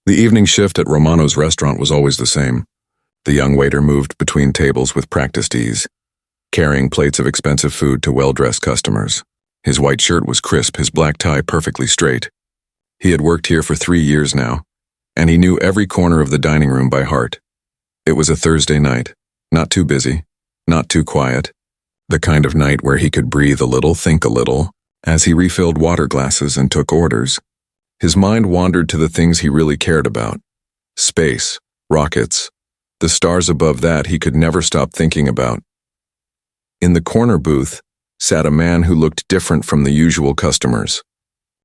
The evening shift at Romano's restaurant was always the same. The young waiter moved between tables with practiced ease, carrying plates of expensive food to well-dressed customers. His white shirt was crisp, his black tie perfectly straight. He had worked here for 3 years now, and he knew every corner of the dining room by heart. It was a Thursday night, not too busy, not too quiet, the kind of night where he could breathe a little, think a little, as he refilled water glasses and took orders. His mind wandered to the things he really cared about. Space, rockets, the stars above that he could never stop thinking about. In the corner booth sat a man who looked different from the usual customers.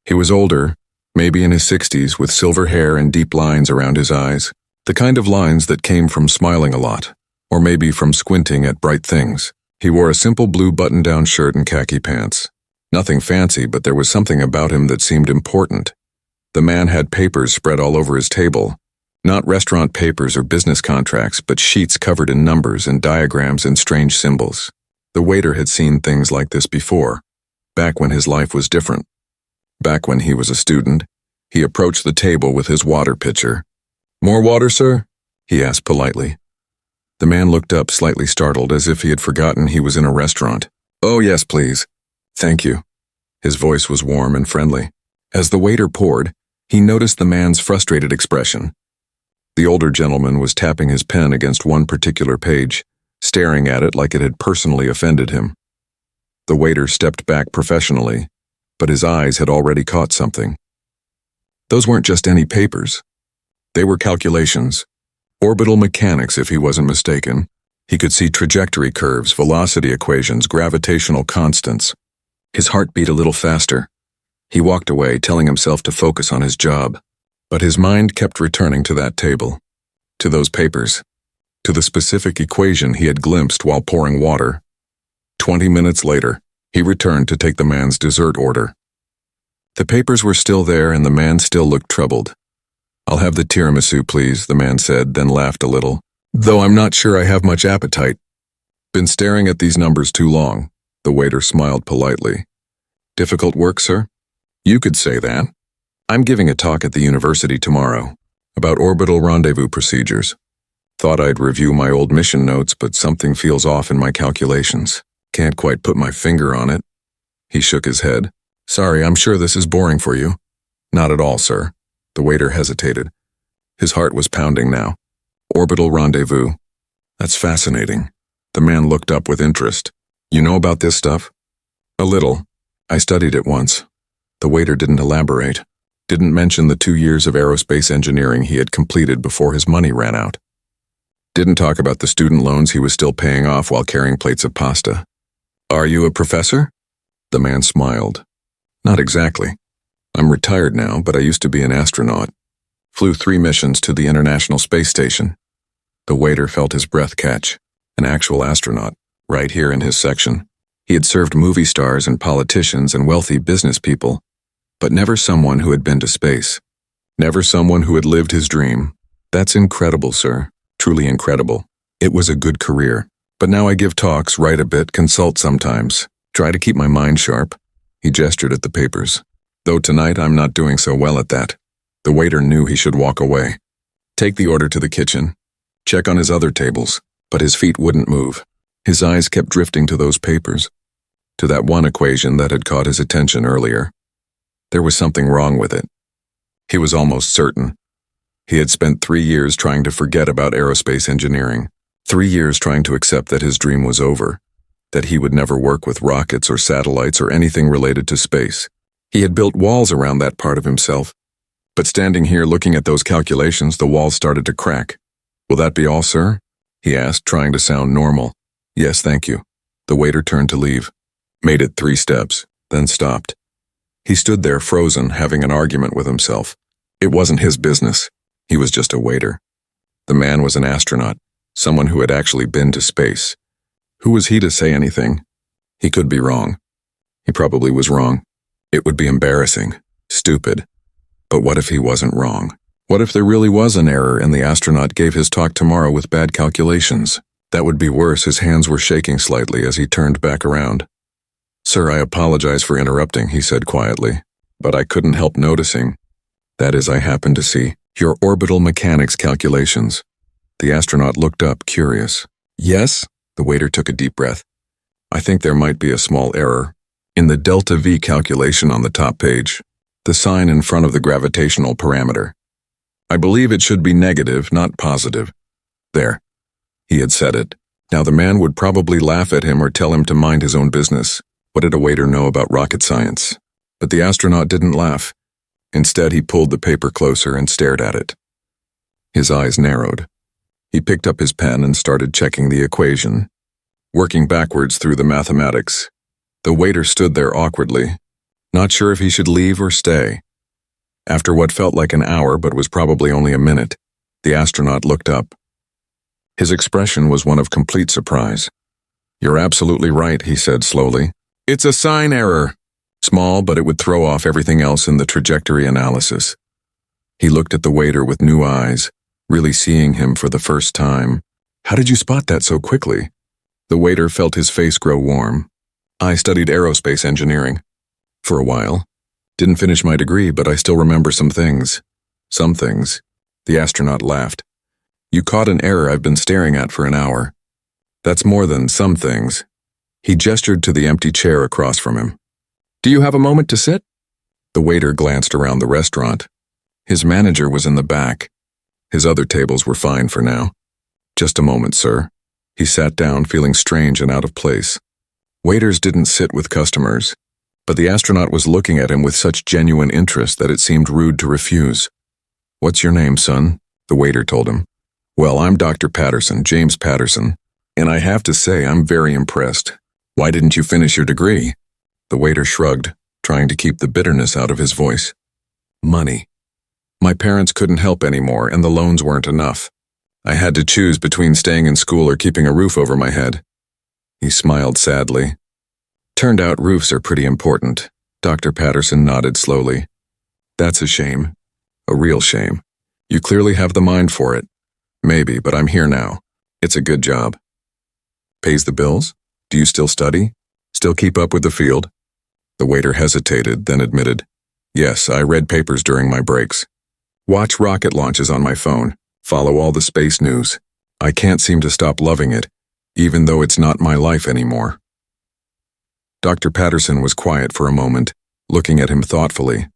He was older, maybe in his 60s, with silver hair and deep lines around his eyes, the kind of lines that came from smiling a lot, or maybe from squinting at bright things. He wore a simple blue button-down shirt and khaki pants. Nothing fancy, but there was something about him that seemed important. The man had papers spread all over his table, not restaurant papers or business contracts, but sheets covered in numbers and diagrams and strange symbols. The waiter had seen things like this before, back when his life was different. Back when he was a student, he approached the table with his water pitcher. "More water, sir?" he asked politely. The man looked up, slightly startled, as if he had forgotten he was in a restaurant. "Oh, yes, please. Thank you." His voice was warm and friendly. As the waiter poured, he noticed the man's frustrated expression. The older gentleman was tapping his pen against one particular page, staring at it like it had personally offended him. The waiter stepped back professionally, but his eyes had already caught something. Those weren't just any papers. They were calculations. Orbital mechanics, if he wasn't mistaken. He could see trajectory curves, velocity equations, gravitational constants. His heart beat a little faster. He walked away, telling himself to focus on his job. But his mind kept returning to that table, to those papers, to the specific equation he had glimpsed while pouring water. 20 minutes later, he returned to take the man's dessert order. The papers were still there and the man still looked troubled. "I'll have the tiramisu, please," the man said, then laughed a little. "Though I'm not sure I have much appetite." "Been staring at these numbers too long," the waiter smiled politely. "Difficult work, sir?" "You could say that. I'm giving a talk at the university tomorrow about orbital rendezvous procedures. Thought I'd review my old mission notes, but something feels off in my calculations. Can't quite put my finger on it." He shook his head. "Sorry, I'm sure this is boring for you." "Not at all, sir." The waiter hesitated. His heart was pounding now. "Orbital rendezvous. That's fascinating." The man looked up with interest. "You know about this stuff?" "A little. I studied it once." The waiter didn't elaborate. Didn't mention the 2 years of aerospace engineering he had completed before his money ran out. Didn't talk about the student loans he was still paying off while carrying plates of pasta. "Are you a professor?" The man smiled. "Not exactly. I'm retired now, but I used to be an astronaut. Flew 3 missions to the International Space Station." The waiter felt his breath catch. An actual astronaut, right here in his section. He had served movie stars and politicians and wealthy business people, but never someone who had been to space. Never someone who had lived his dream. "That's incredible, sir. Truly incredible. It was a good career. But now I give talks, write a bit, consult sometimes. Try to keep my mind sharp." He gestured at the papers. "Though tonight I'm not doing so well at that." The waiter knew he should walk away. Take the order to the kitchen. Check on his other tables, but his feet wouldn't move. His eyes kept drifting to those papers, to that one equation that had caught his attention earlier. There was something wrong with it. He was almost certain. He had spent 3 years trying to forget about aerospace engineering, 3 years trying to accept that his dream was over, that he would never work with rockets or satellites or anything related to space. He had built walls around that part of himself. But standing here looking at those calculations, the walls started to crack. "Will that be all, sir?" he asked, trying to sound normal. "Yes, thank you." The waiter turned to leave. Made it 3 steps, then stopped. He stood there frozen, having an argument with himself. It wasn't his business. He was just a waiter. The man was an astronaut, someone who had actually been to space. Who was he to say anything? He could be wrong. He probably was wrong. It would be embarrassing, stupid. But what if he wasn't wrong? What if there really was an error and the astronaut gave his talk tomorrow with bad calculations? That would be worse. His hands were shaking slightly as he turned back around. "Sir, I apologize for interrupting," he said quietly, "but I couldn't help noticing. That is, I happened to see Your orbital mechanics calculations. The astronaut looked up, curious. Yes? The waiter took a deep breath. I think there might be a small error. In the delta V calculation on the top page, the sign in front of the gravitational parameter. I believe it should be negative, not positive. There. He had said it. Now the man would probably laugh at him or tell him to mind his own business. What did a waiter know about rocket science? But the astronaut didn't laugh. Instead, he pulled the paper closer and stared at it. His eyes narrowed. He picked up his pen and started checking the equation, working backwards through the mathematics. The waiter stood there awkwardly, not sure if he should leave or stay. After what felt like an hour but was probably only a minute, the astronaut looked up. His expression was one of complete surprise. You're absolutely right, he said slowly. It's a sign error. Small, but it would throw off everything else in the trajectory analysis. He looked at the waiter with new eyes, really seeing him for the first time. How did you spot that so quickly? The waiter felt his face grow warm. I studied aerospace engineering. For a while. Didn't finish my degree, but I still remember some things. Some things. The astronaut laughed. You caught an error I've been staring at for an hour. That's more than some things. He gestured to the empty chair across from him. Do you have a moment to sit? The waiter glanced around the restaurant. His manager was in the back. His other tables were fine for now. Just a moment, sir. He sat down, feeling strange and out of place. Waiters didn't sit with customers, but the astronaut was looking at him with such genuine interest that it seemed rude to refuse. What's your name, son? The waiter told him. Well, I'm Dr. Patterson, James Patterson, and I have to say I'm very impressed. Why didn't you finish your degree? The waiter shrugged, trying to keep the bitterness out of his voice. Money. My parents couldn't help anymore, and the loans weren't enough. I had to choose between staying in school or keeping a roof over my head. He smiled sadly. Turned out roofs are pretty important. Dr. Patterson nodded slowly. That's a shame. A real shame. You clearly have the mind for it. Maybe, but I'm here now. It's a good job. Pays the bills? Do you still study? Still keep up with the field? The waiter hesitated, then admitted. Yes, I read papers during my breaks. Watch rocket launches on my phone. Follow all the space news. I can't seem to stop loving it, even though it's not my life anymore. Dr. Patterson was quiet for a moment, looking at him thoughtfully.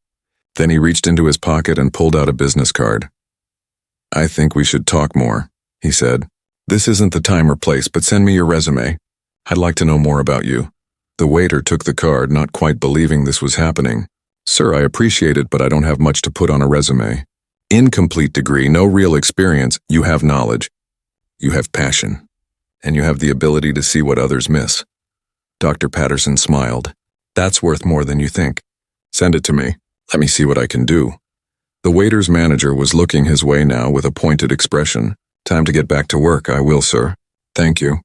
Then he reached into his pocket and pulled out a business card. I think we should talk more, he said. This isn't the time or place, but send me your resume. I'd like to know more about you. The waiter took the card, not quite believing this was happening. Sir, I appreciate it, but I don't have much to put on a resume. Incomplete degree, no real experience. You have knowledge. You have passion. And you have the ability to see what others miss. Dr. Patterson smiled. That's worth more than you think. Send it to me. Let me see what I can do. The waiter's manager was looking his way now with a pointed expression. Time to get back to work. I will, sir. Thank you.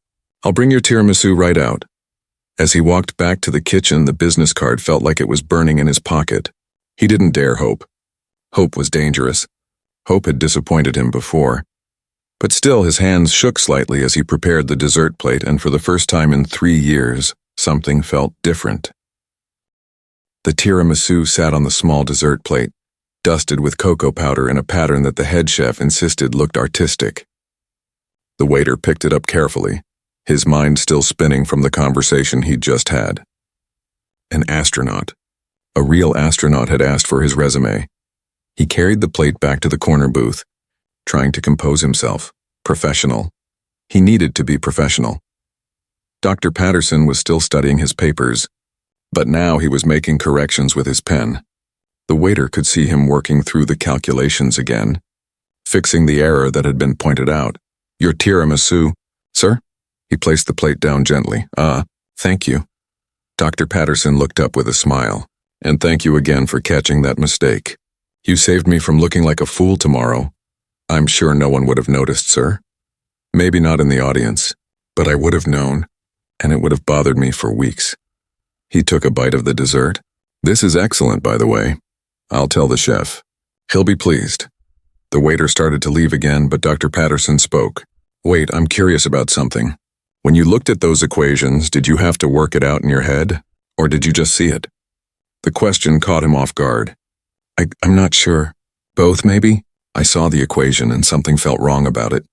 I'll bring your tiramisu right out. As he walked back to the kitchen, the business card felt like it was burning in his pocket. He didn't dare hope. Hope was dangerous. Hope had disappointed him before. But still, his hands shook slightly as he prepared the dessert plate, and for the first time in 3 years, something felt different. The tiramisu sat on the small dessert plate, dusted with cocoa powder in a pattern that the head chef insisted looked artistic. The waiter picked it up carefully, his mind still spinning from the conversation he'd just had. An astronaut. A real astronaut had asked for his resume. He carried the plate back to the corner booth, trying to compose himself. Professional. He needed to be professional. Dr. Patterson was still studying his papers, but now he was making corrections with his pen. The waiter could see him working through the calculations again, fixing the error that had been pointed out. Your tiramisu, sir? He placed the plate down gently. Thank you. Dr. Patterson looked up with a smile. And thank you again for catching that mistake. You saved me from looking like a fool tomorrow. I'm sure no one would have noticed, sir. Maybe not in the audience, but I would have known, and it would have bothered me for weeks. He took a bite of the dessert. This is excellent, by the way. I'll tell the chef. He'll be pleased. The waiter started to leave again, but Dr. Patterson spoke. Wait, I'm curious about something. When you looked at those equations, did you have to work it out in your head, or did you just see it? The question caught him off guard. I'm not sure. Both, maybe? I saw the equation and something felt wrong about it.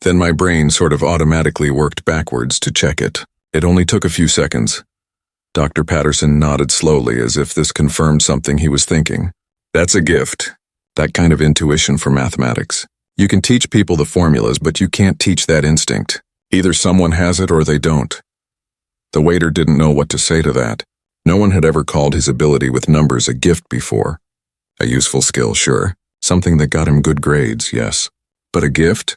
Then my brain sort of automatically worked backwards to check it. It only took a few seconds. Dr. Patterson nodded slowly as if this confirmed something he was thinking. That's a gift. That kind of intuition for mathematics. You can teach people the formulas, but you can't teach that instinct. Either someone has it or they don't. The waiter didn't know what to say to that. No one had ever called his ability with numbers a gift before. A useful skill, sure. Something that got him good grades, yes. But a gift?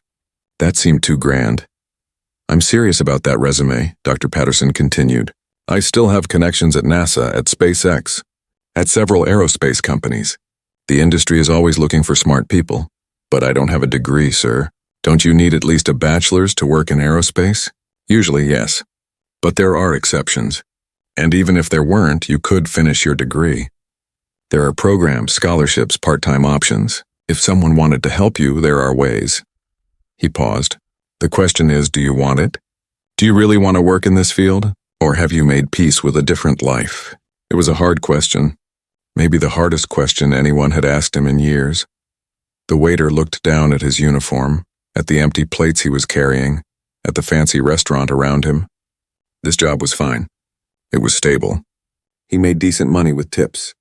That seemed too grand. I'm serious about that resume, Dr. Patterson continued. I still have connections at NASA, at SpaceX, at several aerospace companies. The industry is always looking for smart people. But I don't have a degree, sir. Don't you need at least a bachelor's to work in aerospace? Usually, yes. But there are exceptions. And even if there weren't, you could finish your degree. There are programs, scholarships, part-time options. If someone wanted to help you, there are ways. He paused. The question is, do you want it? Do you really want to work in this field? Or have you made peace with a different life? It was a hard question. Maybe the hardest question anyone had asked him in years. The waiter looked down at his uniform, at the empty plates he was carrying, at the fancy restaurant around him. This job was fine. It was stable. He made decent money with tips.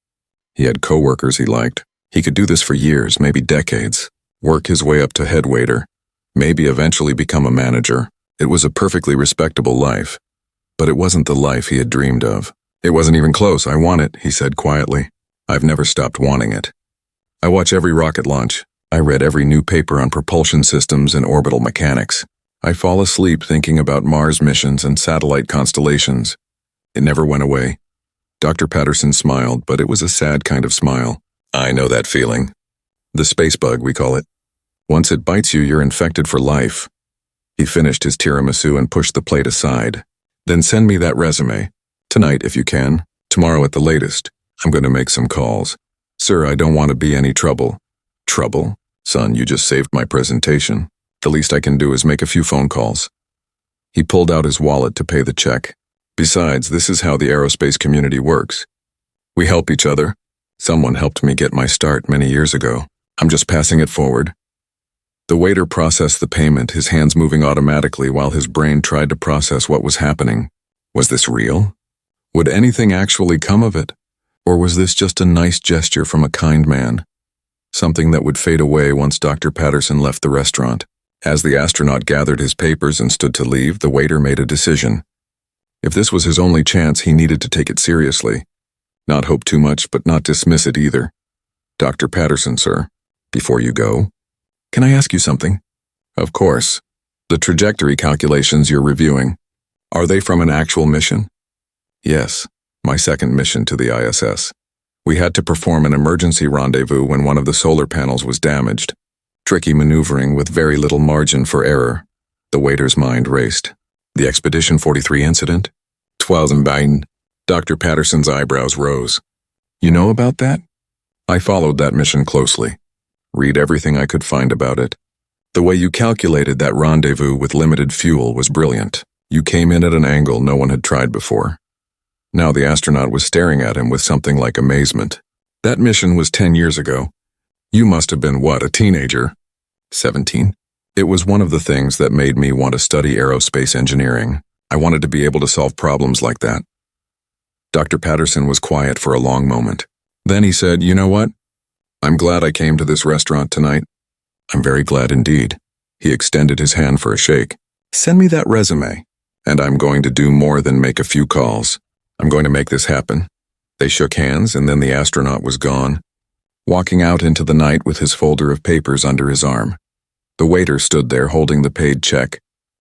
He had coworkers he liked. He could do this for years, maybe decades, work his way up to head waiter, maybe eventually become a manager. It was a perfectly respectable life. But it wasn't the life he had dreamed of. It wasn't even close. I want it, he said quietly. I've never stopped wanting it. I watch every rocket launch. I read every new paper on propulsion systems and orbital mechanics. I fall asleep thinking about Mars missions and satellite constellations. It never went away. Dr. Patterson smiled, but it was a sad kind of smile. I know that feeling. The space bug, we call it. Once it bites you, you're infected for life. He finished his tiramisu and pushed the plate aside. Then send me that resume. Tonight, if you can. Tomorrow at the latest. I'm going to make some calls. Sir, I don't want to be any trouble. Trouble? Son, you just saved my presentation. The least I can do is make a few phone calls. He pulled out his wallet to pay the check. Besides, this is how the aerospace community works. We help each other. Someone helped me get my start many years ago. I'm just passing it forward. The waiter processed the payment, his hands moving automatically while his brain tried to process what was happening. Was this real? Would anything actually come of it? Or was this just a nice gesture from a kind man? Something that would fade away once Dr. Patterson left the restaurant. As the astronaut gathered his papers and stood to leave, the waiter made a decision. If this was his only chance, he needed to take it seriously. Not hope too much, but not dismiss it either. Dr. Patterson, sir, before you go, can I ask you something? Of course. The trajectory calculations you're reviewing, are they from an actual mission? Yes, my second mission to the ISS. We had to perform an emergency rendezvous when one of the solar panels was damaged. Tricky maneuvering with very little margin for error. The waiter's mind raced. The Expedition 43 incident? 2009. Dr. Patterson's eyebrows rose. You know about that? I followed that mission closely. Read everything I could find about it. The way you calculated that rendezvous with limited fuel was brilliant. You came in at an angle no one had tried before. Now the astronaut was staring at him with something like amazement. That mission was 10 years ago. You must have been, what, a teenager? 17. It was one of the things that made me want to study aerospace engineering. I wanted to be able to solve problems like that. Dr. Patterson was quiet for a long moment. Then he said, you know what? I'm glad I came to this restaurant tonight. I'm very glad indeed. He extended his hand for a shake. Send me that resume, and I'm going to do more than make a few calls. I'm going to make this happen. They shook hands, and then the astronaut was gone, walking out into the night with his folder of papers under his arm. The waiter stood there holding the paid check,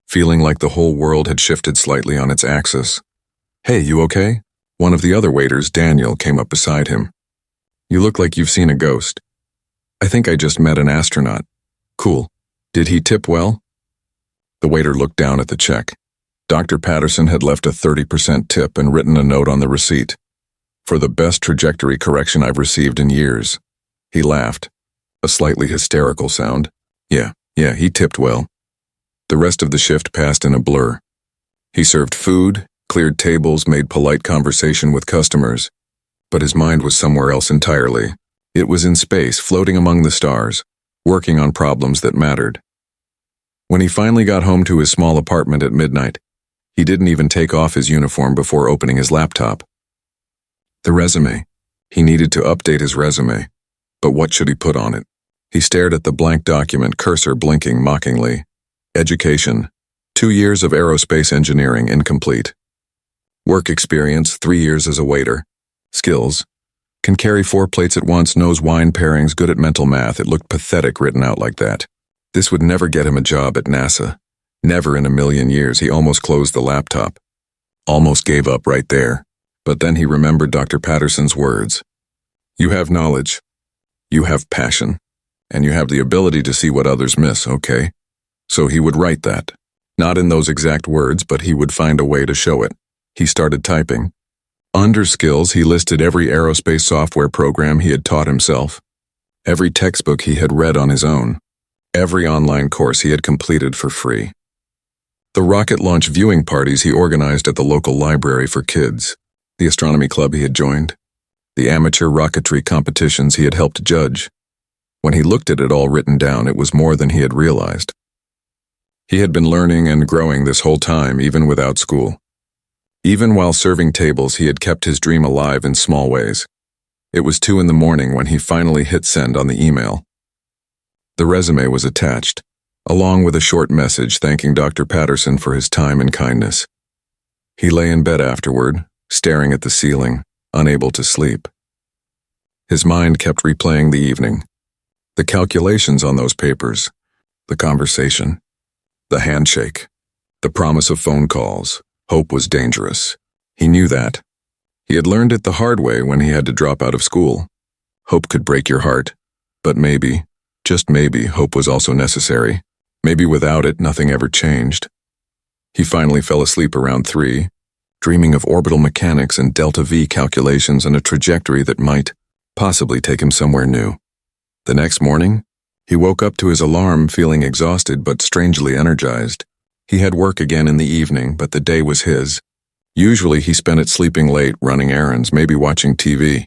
feeling like the whole world had shifted slightly on its axis. Hey, you okay? One of the other waiters, Daniel, came up beside him. You look like you've seen a ghost. I think I just met an astronaut. Cool. Did he tip well? The waiter looked down at the check. Dr. Patterson had left a 30% tip and written a note on the receipt. For the best trajectory correction I've received in years. He laughed. A slightly hysterical sound. Yeah, he tipped well. The rest of the shift passed in a blur. He served food, cleared tables, made polite conversation with customers. But his mind was somewhere else entirely. It was in space, floating among the stars. working on problems that mattered. When he finally got home to his small apartment at midnight, he didn't even take off his uniform before opening his laptop. The resume. He needed to update his resume, but what should he put on it? He stared at the blank document, cursor blinking mockingly. Education. 2 years of aerospace engineering, incomplete. Work experience, 3 years as a waiter. Skills. Can carry 4 plates at once, knows wine pairings, good at mental math. It looked pathetic written out like that. This would never get him a job at NASA. Never in a million years. He almost closed the laptop. Almost gave up right there. But then he remembered Dr. Patterson's words. You have knowledge. You have passion. And you have the ability to see what others miss, okay? So he would write that. Not in those exact words, but he would find a way to show it. He started typing. Under skills, he listed every aerospace software program he had taught himself, every textbook he had read on his own, every online course he had completed for free. The rocket launch viewing parties he organized at the local library for kids, the astronomy club he had joined, the amateur rocketry competitions he had helped judge. When he looked at it all written down, it was more than he had realized. He had been learning and growing this whole time, even without school. Even while serving tables, he had kept his dream alive in small ways. It was 2 a.m. when he finally hit send on the email. The resume was attached, along with a short message thanking Dr. Patterson for his time and kindness. He lay in bed afterward, staring at the ceiling, unable to sleep. His mind kept replaying the evening. The calculations on those papers, the conversation, the handshake, the promise of phone calls. Hope was dangerous. He knew that. He had learned it the hard way when he had to drop out of school. Hope could break your heart, but maybe, just maybe, hope was also necessary. Maybe without it, nothing ever changed. He finally fell asleep around 3, dreaming of orbital mechanics and delta V calculations and a trajectory that might possibly take him somewhere new. The next morning, he woke up to his alarm feeling exhausted but strangely energized. He had work again in the evening, but the day was his. Usually he spent it sleeping late, running errands, maybe watching TV.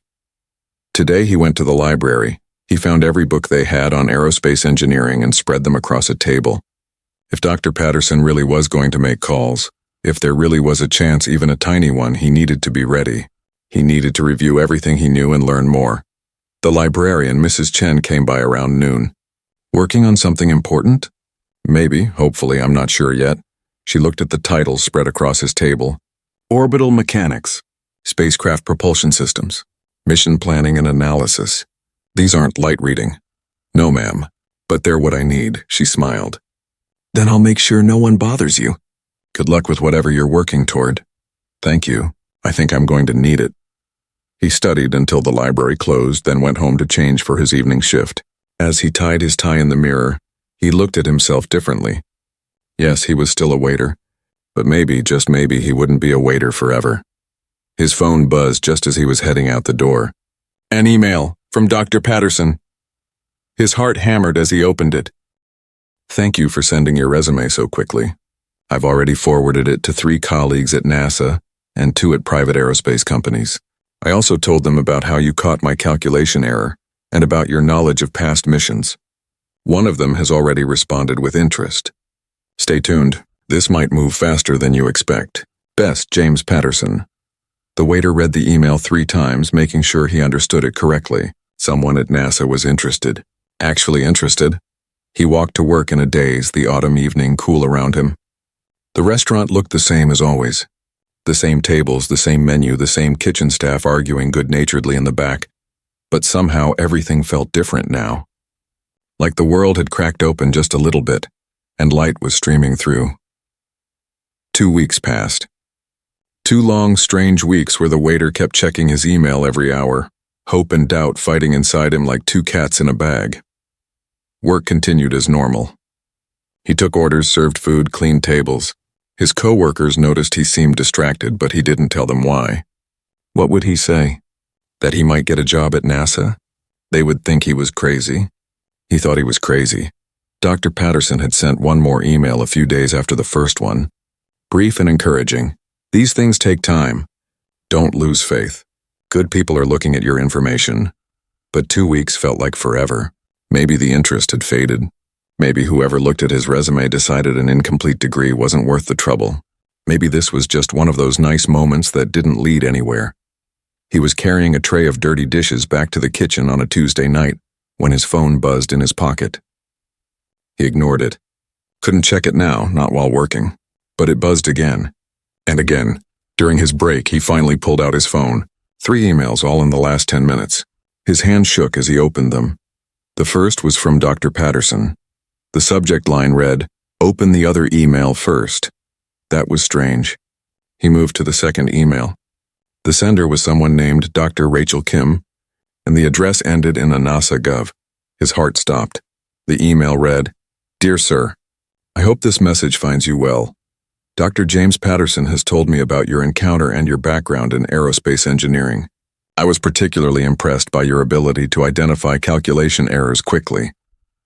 Today he went to the library. He found every book they had on aerospace engineering and spread them across a table. If Dr. Patterson really was going to make calls, if there really was a chance, even a tiny one, he needed to be ready. He needed to review everything he knew and learn more. The librarian, Mrs. Chen, came by around noon. Working on something important? Maybe, hopefully, I'm not sure yet. She looked at the titles spread across his table. Orbital mechanics, spacecraft propulsion systems, mission planning and analysis. These aren't light reading. No, ma'am, but they're what I need, she smiled. Then I'll make sure no one bothers you. Good luck with whatever you're working toward. Thank you. I think I'm going to need it. He studied until the library closed, then went home to change for his evening shift. As he tied his tie in the mirror, he looked at himself differently. Yes, he was still a waiter, but maybe, just maybe, he wouldn't be a waiter forever. His phone buzzed just as he was heading out the door. An email from Dr. Patterson. His heart hammered as he opened it. Thank you for sending your resume so quickly. I've already forwarded it to 3 colleagues at NASA and 2 at private aerospace companies. I also told them about how you caught my calculation error and about your knowledge of past missions. One of them has already responded with interest. Stay tuned. This might move faster than you expect. Best, James Patterson. The waiter read the email 3 times, making sure he understood it correctly. Someone at NASA was interested. Actually interested. He walked to work in a daze, the autumn evening cool around him. The restaurant looked the same as always. The same tables, the same menu, the same kitchen staff arguing good-naturedly in the back. But somehow everything felt different now. Like the world had cracked open just a little bit, and light was streaming through. 2 weeks passed. 2 long, strange weeks where the waiter kept checking his email every hour, hope and doubt fighting inside him like 2 cats in a bag. Work continued as normal. He took orders, served food, cleaned tables. His co-workers noticed he seemed distracted, but he didn't tell them why. What would he say? That he might get a job at NASA? They would think he was crazy. He thought he was crazy. Dr. Patterson had sent one more email a few days after the first one. Brief and encouraging. These things take time. Don't lose faith. Good people are looking at your information. But 2 weeks felt like forever. Maybe the interest had faded. Maybe whoever looked at his resume decided an incomplete degree wasn't worth the trouble. Maybe this was just one of those nice moments that didn't lead anywhere. He was carrying a tray of dirty dishes back to the kitchen on a Tuesday night when his phone buzzed in his pocket. He ignored it. Couldn't check it now, not while working. But it buzzed again. And again. During his break, he finally pulled out his phone. 3 emails, all in the last 10 minutes. His hand shook as he opened them. The first was from Dr. Patterson. The subject line read, "Open the other email first." That was strange. He moved to the second email. The sender was someone named Dr. Rachel Kim, and the address ended in a NASA gov. His heart stopped. The email read, "Dear Sir, I hope this message finds you well. Dr. James Patterson has told me about your encounter and your background in aerospace engineering. I was particularly impressed by your ability to identify calculation errors quickly,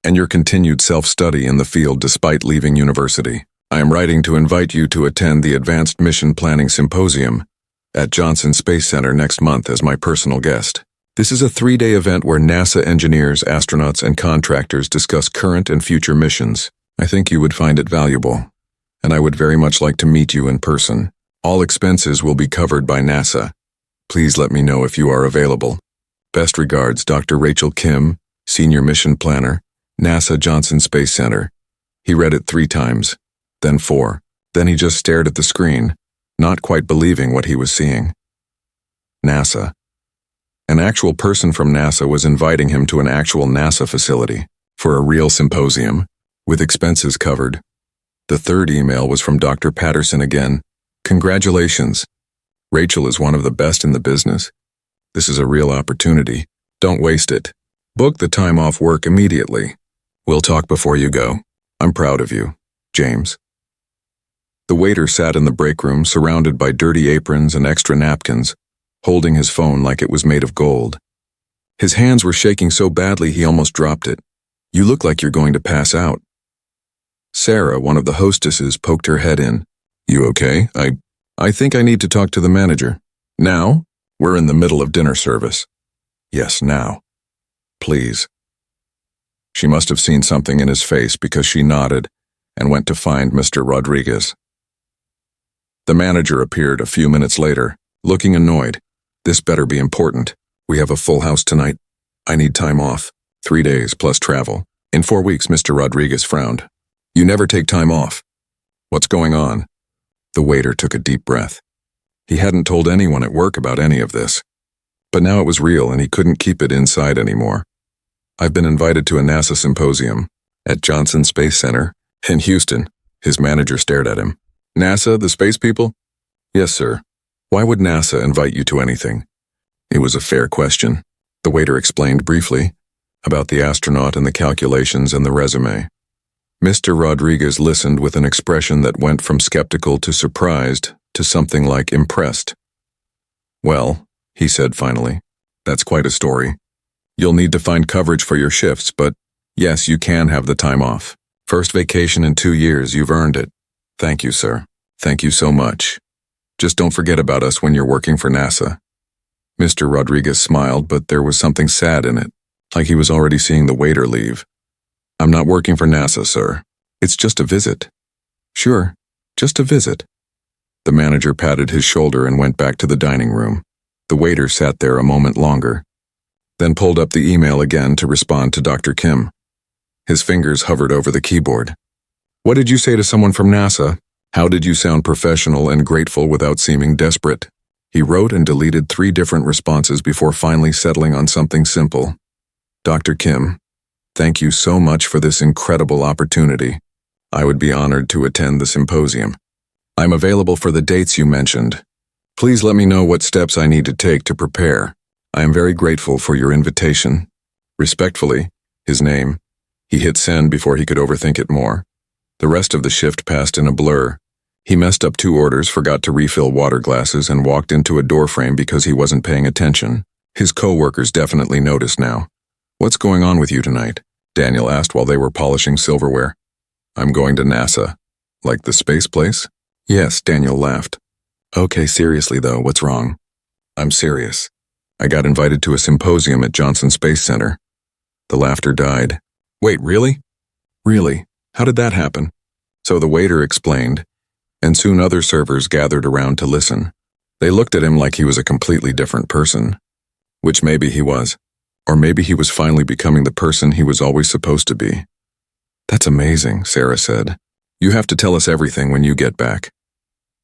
and your continued self-study in the field despite leaving university. I am writing to invite you to attend the Advanced Mission Planning Symposium at Johnson Space Center next month as my personal guest. This is a 3-day event where NASA engineers, astronauts, and contractors discuss current and future missions. I think you would find it valuable, and I would very much like to meet you in person. All expenses will be covered by NASA. Please let me know if you are available. Best regards, Dr. Rachel Kim, Senior Mission Planner, NASA Johnson Space Center." He read it 3 times, then 4. Then he just stared at the screen, not quite believing what he was seeing. NASA. An actual person from NASA was inviting him to an actual NASA facility for a real symposium, with expenses covered. The third email was from Dr. Patterson again. "Congratulations. Rachel is one of the best in the business. This is a real opportunity. Don't waste it. Book the time off work immediately. We'll talk before you go. I'm proud of you, James." The waiter sat in the break room surrounded by dirty aprons and extra napkins, holding his phone like it was made of gold. His hands were shaking so badly he almost dropped it. "You look like you're going to pass out." Sarah, one of the hostesses, poked her head in. "You okay? I think I need to talk to the manager." "Now? We're in the middle of dinner service." "Yes, now. Please." She must have seen something in his face because she nodded and went to find Mr. Rodriguez. The manager appeared a few minutes later, looking annoyed. "This better be important. We have a full house tonight. I need time off. 3 days plus travel. In 4 weeks." Mr. Rodriguez frowned. "You never take time off. What's going on?" The waiter took a deep breath. He hadn't told anyone at work about any of this. But now it was real and he couldn't keep it inside anymore. "I've been invited to a NASA symposium at Johnson Space Center in Houston." His manager stared at him. "NASA, the space people?" "Yes, sir. Why would NASA invite you to anything?" It was a fair question. The waiter explained briefly about the astronaut and the calculations and the resume. Mr. Rodriguez listened with an expression that went from skeptical to surprised to something like impressed. "Well," he said finally, "that's quite a story. You'll need to find coverage for your shifts, but yes, you can have the time off. First vacation in 2 years, you've earned it." "Thank you, sir. Thank you so much. Just don't forget about us when you're working for NASA." Mr. Rodriguez smiled, but there was something sad in it, like he was already seeing the waiter leave. "I'm not working for NASA, sir. It's just a visit." "Sure, just a visit." The manager patted his shoulder and went back to the dining room. The waiter sat there a moment longer, then pulled up the email again to respond to Dr. Kim. His fingers hovered over the keyboard. "What did you say to someone from NASA? How did you sound professional and grateful without seeming desperate?" He wrote and deleted 3 different responses before finally settling on something simple. "Dr. Kim, thank you so much for this incredible opportunity. I would be honored to attend the symposium. I'm available for the dates you mentioned. Please let me know what steps I need to take to prepare. I am very grateful for your invitation. Respectfully," his name. He hit send before he could overthink it more. The rest of the shift passed in a blur. He messed up 2 orders, forgot to refill water glasses, and walked into a doorframe because he wasn't paying attention. His co-workers definitely noticed now. "What's going on with you tonight?" Daniel asked while they were polishing silverware. "I'm going to NASA." "Like the space place?" "Yes," Daniel laughed. "Okay, seriously though, what's wrong?" "I'm serious. I got invited to a symposium at Johnson Space Center." The laughter died. Wait, really? Really? How did that happen? So the waiter explained, and soon other servers gathered around to listen. They looked at him like he was a completely different person. Which maybe he was. Or maybe he was finally becoming the person he was always supposed to be. That's amazing, Sarah said. You have to tell us everything when you get back.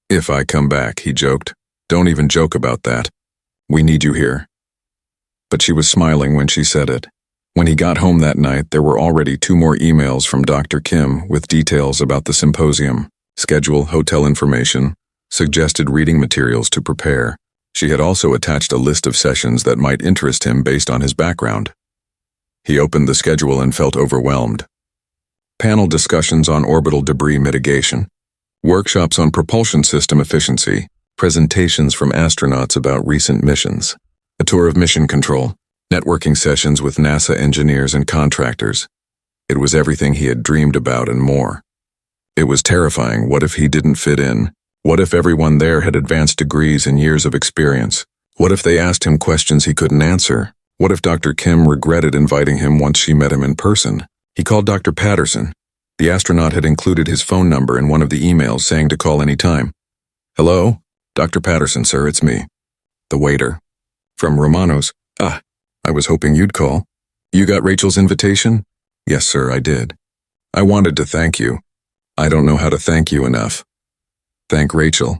If I come back, he joked. Don't even joke about that. We need you here. But she was smiling when she said it. When he got home that night, there were already 2 more emails from Dr. Kim with details about the symposium, schedule, hotel information, suggested reading materials to prepare. She had also attached a list of sessions that might interest him based on his background. He opened the schedule and felt overwhelmed. Panel discussions on orbital debris mitigation, workshops on propulsion system efficiency, presentations from astronauts about recent missions, a tour of mission control, networking sessions with NASA engineers and contractors. It was everything he had dreamed about and more. It was terrifying. What if he didn't fit in? What if everyone there had advanced degrees and years of experience? What if they asked him questions he couldn't answer? What if Dr. Kim regretted inviting him once she met him in person? He called Dr. Patterson. The astronaut had included his phone number in one of the emails, saying to call any time. Hello? Dr. Patterson, sir, it's me. The waiter. From Romano's. I was hoping you'd call. You got Rachel's invitation? Yes, sir, I did. I wanted to thank you. I don't know how to thank you enough. Thank Rachel.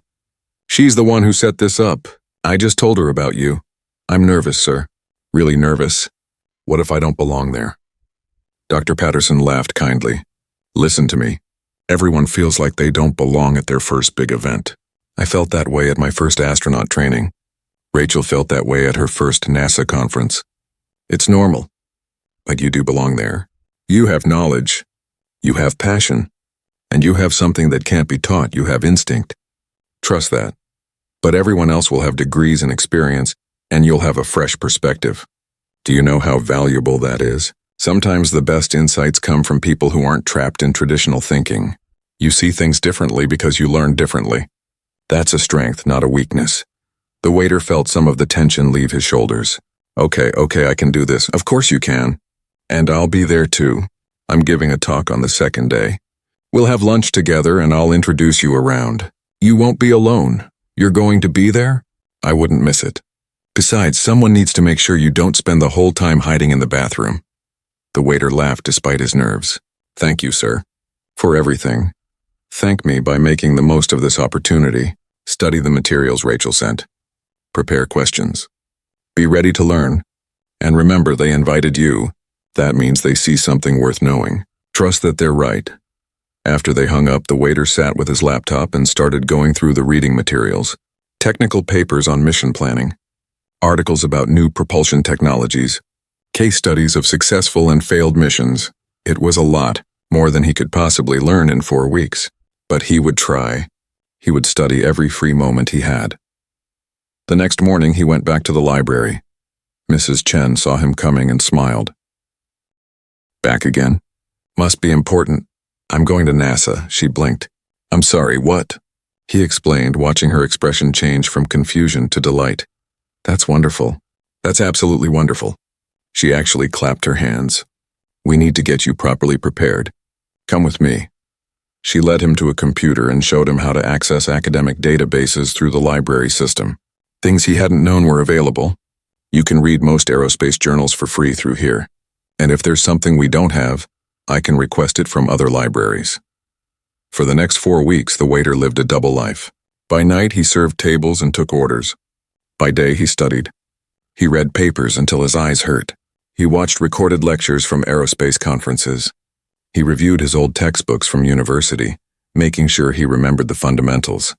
She's the one who set this up. I just told her about you. I'm nervous, sir. Really nervous. What if I don't belong there? Dr. Patterson laughed kindly. Listen to me. Everyone feels like they don't belong at their first big event. I felt that way at my first astronaut training. Rachel felt that way at her first NASA conference. It's normal. But you do belong there. You have knowledge. You have passion. And you have something that can't be taught. You have instinct. Trust that. But everyone else will have degrees and experience, and you'll have a fresh perspective. Do you know how valuable that is? Sometimes the best insights come from people who aren't trapped in traditional thinking. You see things differently because you learn differently. That's a strength, not a weakness. The waiter felt some of the tension leave his shoulders. Okay, I can do this. Of course you can. And I'll be there too. I'm giving a talk on the second day. We'll have lunch together and I'll introduce you around. You won't be alone. You're going to be there? I wouldn't miss it. Besides, someone needs to make sure you don't spend the whole time hiding in the bathroom. The waiter laughed despite his nerves. Thank you, sir. For everything. Thank me by making the most of this opportunity. Study the materials Rachel sent. Prepare questions. Be ready to learn. And remember, they invited you. That means they see something worth knowing. Trust that they're right. After they hung up, the waiter sat with his laptop and started going through the reading materials. Technical papers on mission planning. Articles about new propulsion technologies. Case studies of successful and failed missions. It was a lot, more than he could possibly learn in 4 weeks. But he would try. He would study every free moment he had. The next morning, he went back to the library. Mrs. Chen saw him coming and smiled. Back again? Must be important. I'm going to NASA, she blinked. I'm sorry, what? He explained, watching her expression change from confusion to delight. That's wonderful. That's absolutely wonderful. She actually clapped her hands. We need to get you properly prepared. Come with me. She led him to a computer and showed him how to access academic databases through the library system. Things he hadn't known were available. You can read most aerospace journals for free through here. And if there's something we don't have, I can request it from other libraries. For the next 4 weeks, the waiter lived a double life. By night, he served tables and took orders. By day, he studied. He read papers until his eyes hurt. He watched recorded lectures from aerospace conferences. He reviewed his old textbooks from university, making sure he remembered the fundamentals.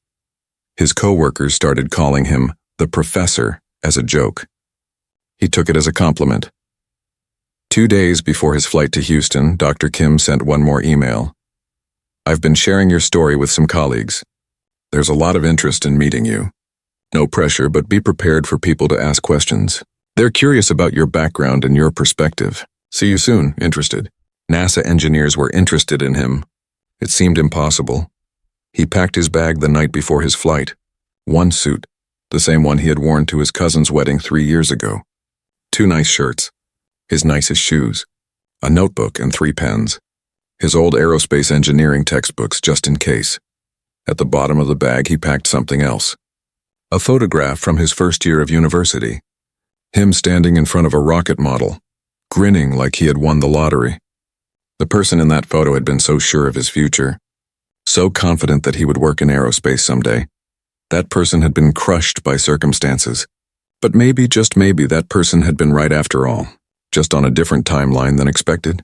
His co-workers started calling him the professor as a joke. He took it as a compliment. 2 days before his flight to Houston, Dr. Kim sent one more email. I've been sharing your story with some colleagues. There's a lot of interest in meeting you. No pressure, but be prepared for people to ask questions. They're curious about your background and your perspective. See you soon, interested. NASA engineers were interested in him. It seemed impossible. He packed his bag the night before his flight. 1 suit, the same one he had worn to his cousin's wedding 3 years ago. 2 nice shirts. His nicest shoes. a notebook, and 3 pens. His old aerospace engineering textbooks just in case. At the bottom of the bag he packed something else. A photograph from his first year of university. Him standing in front of a rocket model, grinning like he had won the lottery. The person in that photo had been so sure of his future, so confident that he would work in aerospace someday. That person had been crushed by circumstances. But maybe, just maybe, that person had been right after all, just on a different timeline than expected.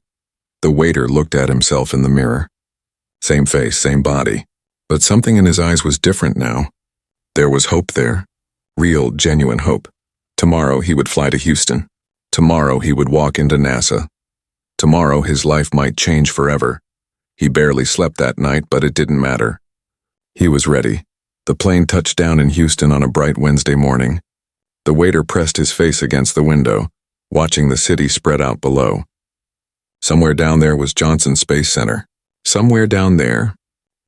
The waiter looked at himself in the mirror. Same face, same body, but something in his eyes was different now. There was hope there. Real, genuine hope. Tomorrow he would fly to Houston. Tomorrow he would walk into NASA. Tomorrow his life might change forever. He barely slept that night, but it didn't matter. He was ready. The plane touched down in Houston on a bright Wednesday morning. The waiter pressed his face against the window, watching the city spread out below. Somewhere down there was Johnson Space Center. Somewhere down there,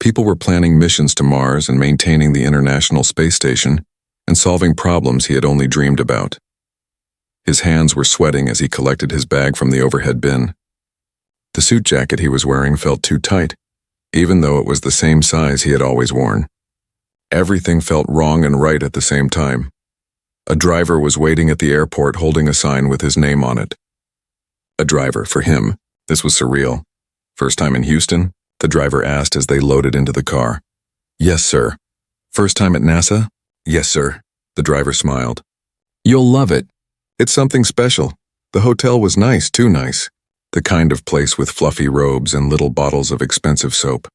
people were planning missions to Mars and maintaining the International Space Station and solving problems he had only dreamed about. His hands were sweating as he collected his bag from the overhead bin. The suit jacket he was wearing felt too tight, even though it was the same size he had always worn. Everything felt wrong and right at the same time. A driver was waiting at the airport holding a sign with his name on it. A driver, for him. This was surreal. First time in Houston? The driver asked as they loaded into the car. Yes, sir. First time at NASA? Yes, sir. The driver smiled. You'll love it. It's something special. The hotel was nice, too nice. The kind of place with fluffy robes and little bottles of expensive soap.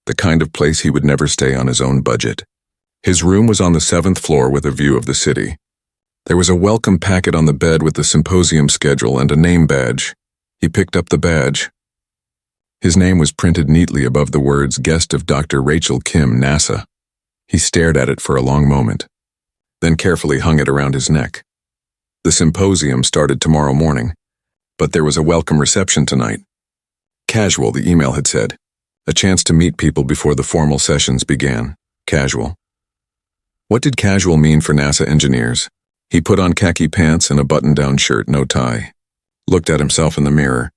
The kind of place he would never stay on his own budget. His room was on the 7th floor with a view of the city. There was a welcome packet on the bed with the symposium schedule and a name badge. He picked up the badge. His name was printed neatly above the words, Guest of Dr. Rachel Kim, NASA. He stared at it for a long moment, then carefully hung it around his neck. The symposium started tomorrow morning, but there was a welcome reception tonight. Casual, the email had said. A chance to meet people before the formal sessions began. Casual. What did casual mean for NASA engineers? He put on khaki pants and a button-down shirt, no tie. Looked at himself in the mirror.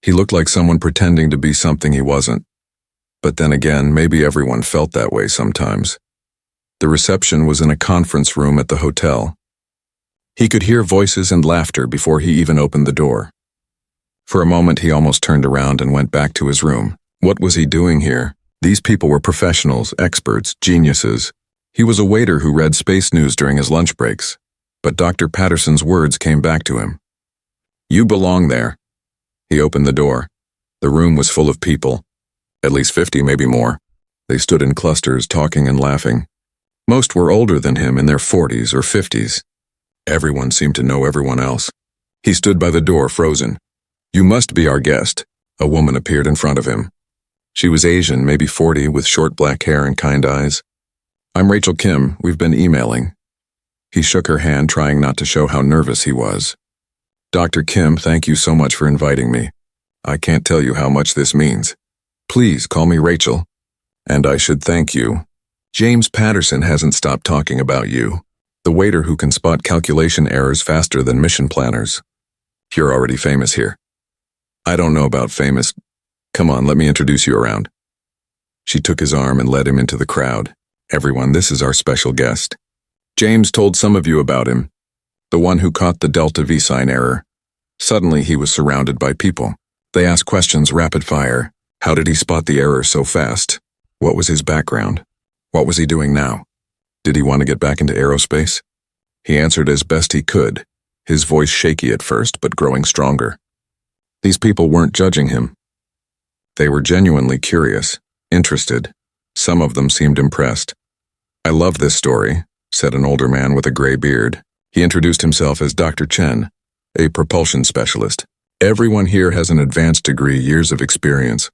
He looked like someone pretending to be something he wasn't. But then again, maybe everyone felt that way sometimes. The reception was in a conference room at the hotel. He could hear voices and laughter before he even opened the door. For a moment he almost turned around and went back to his room. What was he doing here? These people were professionals, experts, geniuses. He was a waiter who read space news during his lunch breaks. But Dr. Patterson's words came back to him. You belong there. He opened the door. The room was full of people. At least 50, maybe more. They stood in clusters, talking and laughing. Most were older than him, in their 40s or 50s. Everyone seemed to know everyone else. He stood by the door, frozen. You must be our guest. A woman appeared in front of him. She was Asian, maybe 40, with short black hair and kind eyes. I'm Rachel Kim. We've been emailing. He shook her hand, trying not to show how nervous he was. Dr. Kim, thank you so much for inviting me. I can't tell you how much this means. Please call me Rachel. And I should thank you. James Patterson hasn't stopped talking about you. The waiter who can spot calculation errors faster than mission planners. You're already famous here. I don't know about famous. Come on, let me introduce you around. She took his arm and led him into the crowd. Everyone, this is our special guest. James told some of you about him. The one who caught the Delta V sign error. Suddenly he was surrounded by people. They asked questions rapid fire. How did he spot the error so fast? What was his background? What was he doing now? Did he want to get back into aerospace? He answered as best he could, his voice shaky at first but growing stronger. These people weren't judging him. They were genuinely curious, interested. Some of them seemed impressed. I love this story, said an older man with a gray beard. He introduced himself as Dr. Chen, a propulsion specialist. Everyone here has an advanced degree, years of experience.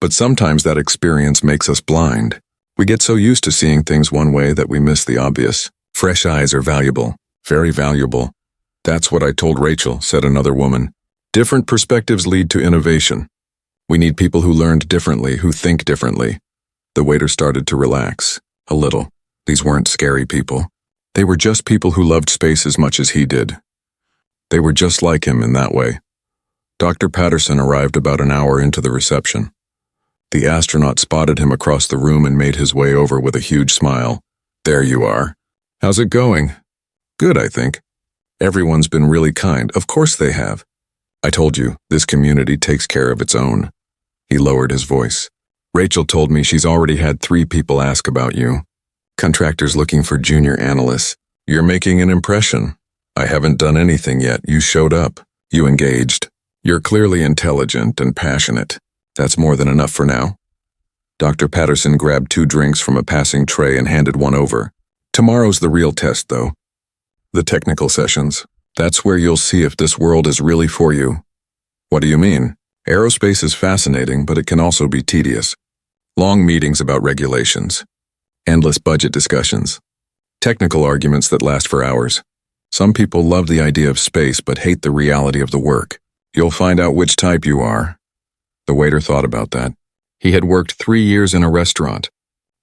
But sometimes that experience makes us blind. We get so used to seeing things one way that we miss the obvious. Fresh eyes are valuable, very valuable. That's what I told Rachel, said another woman. Different perspectives lead to innovation. We need people who learned differently, who think differently. The waiter started to relax, a little. These weren't scary people. They were just people who loved space as much as he did. They were just like him in that way. Dr. Patterson arrived about an hour into the reception. The astronaut spotted him across the room and made his way over with a huge smile. "There you are. How's it going?" "Good, I think. Everyone's been really kind. Of course they have. I told you, this community takes care of its own." He lowered his voice. "Rachel told me she's already had 3 people ask about you. Contractors looking for junior analysts. You're making an impression. I haven't done anything yet. You showed up. You engaged. You're clearly intelligent and passionate. That's more than enough for now." Dr. Patterson grabbed 2 drinks from a passing tray and handed one over. "Tomorrow's the real test, though. The technical sessions. That's where you'll see if this world is really for you." "What do you mean?" "Aerospace is fascinating, but it can also be tedious. Long meetings about regulations. Endless budget discussions. Technical arguments that last for hours. Some people love the idea of space but hate the reality of the work. You'll find out which type you are." The waiter thought about that. He had worked 3 years in a restaurant.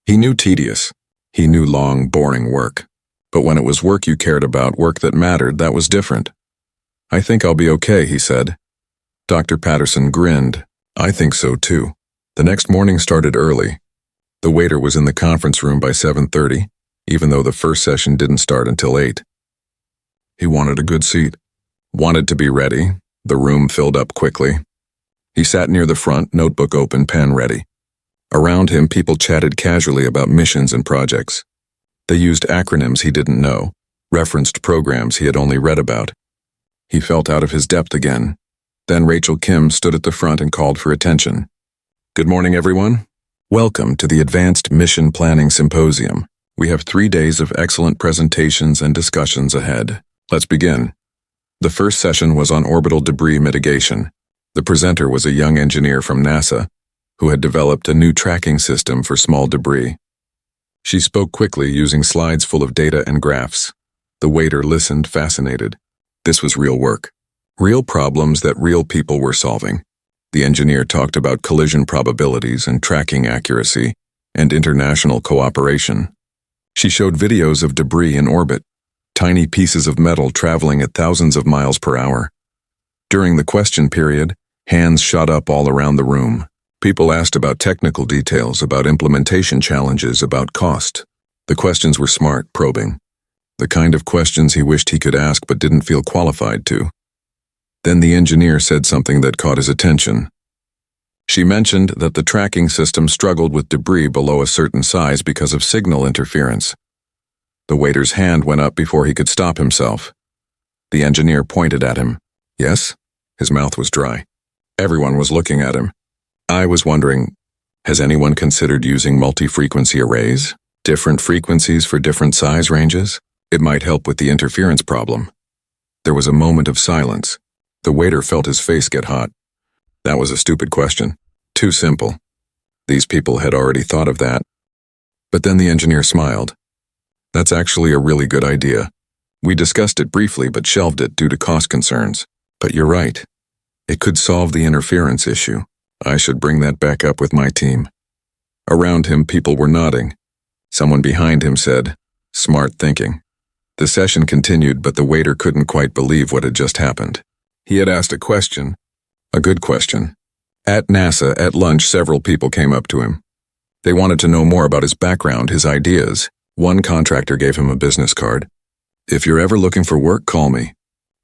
He knew tedious. He knew long, boring work. But when it was work you cared about, work that mattered, that was different. "I think I'll be okay," he said. Dr. Patterson grinned. "I think so too." The next morning started early. The waiter was in the conference room by 7:30, even though the first session didn't start until 8. He wanted a good seat. Wanted to be ready. The room filled up quickly. He sat near the front, notebook open, pen ready. Around him, people chatted casually about missions and projects. They used acronyms he didn't know, referenced programs he had only read about. He felt out of his depth again. Then Rachel Kim stood at the front and called for attention. "Good morning, everyone. Welcome to the Advanced Mission Planning Symposium. We have 3 days of excellent presentations and discussions ahead. Let's begin." The first session was on orbital debris mitigation. The presenter was a young engineer from NASA who had developed a new tracking system for small debris. She spoke quickly, using slides full of data and graphs. The waiter listened, fascinated. This was real work. Real problems that real people were solving. The engineer talked about collision probabilities and tracking accuracy and international cooperation. She showed videos of debris in orbit, tiny pieces of metal traveling at thousands of miles per hour. During the question period, hands shot up all around the room. People asked about technical details, about implementation challenges, about cost. The questions were smart, probing. The kind of questions he wished he could ask but didn't feel qualified to. Then the engineer said something that caught his attention. She mentioned that the tracking system struggled with debris below a certain size because of signal interference. The waiter's hand went up before he could stop himself. The engineer pointed at him. "Yes?" His mouth was dry. Everyone was looking at him. "I was wondering, has anyone considered using multi-frequency arrays? Different frequencies for different size ranges? It might help with the interference problem." There was a moment of silence. The waiter felt his face get hot. That was a stupid question. Too simple. These people had already thought of that. But then the engineer smiled. "That's actually a really good idea. We discussed it briefly but shelved it due to cost concerns. But you're right. It could solve the interference issue. I should bring that back up with my team." Around him, people were nodding. Someone behind him said, "Smart thinking." The session continued, but the waiter couldn't quite believe what had just happened. He had asked a question, a good question. At NASA, at lunch, several people came up to him. They wanted to know more about his background, his ideas. One contractor gave him a business card. "If you're ever looking for work, call me.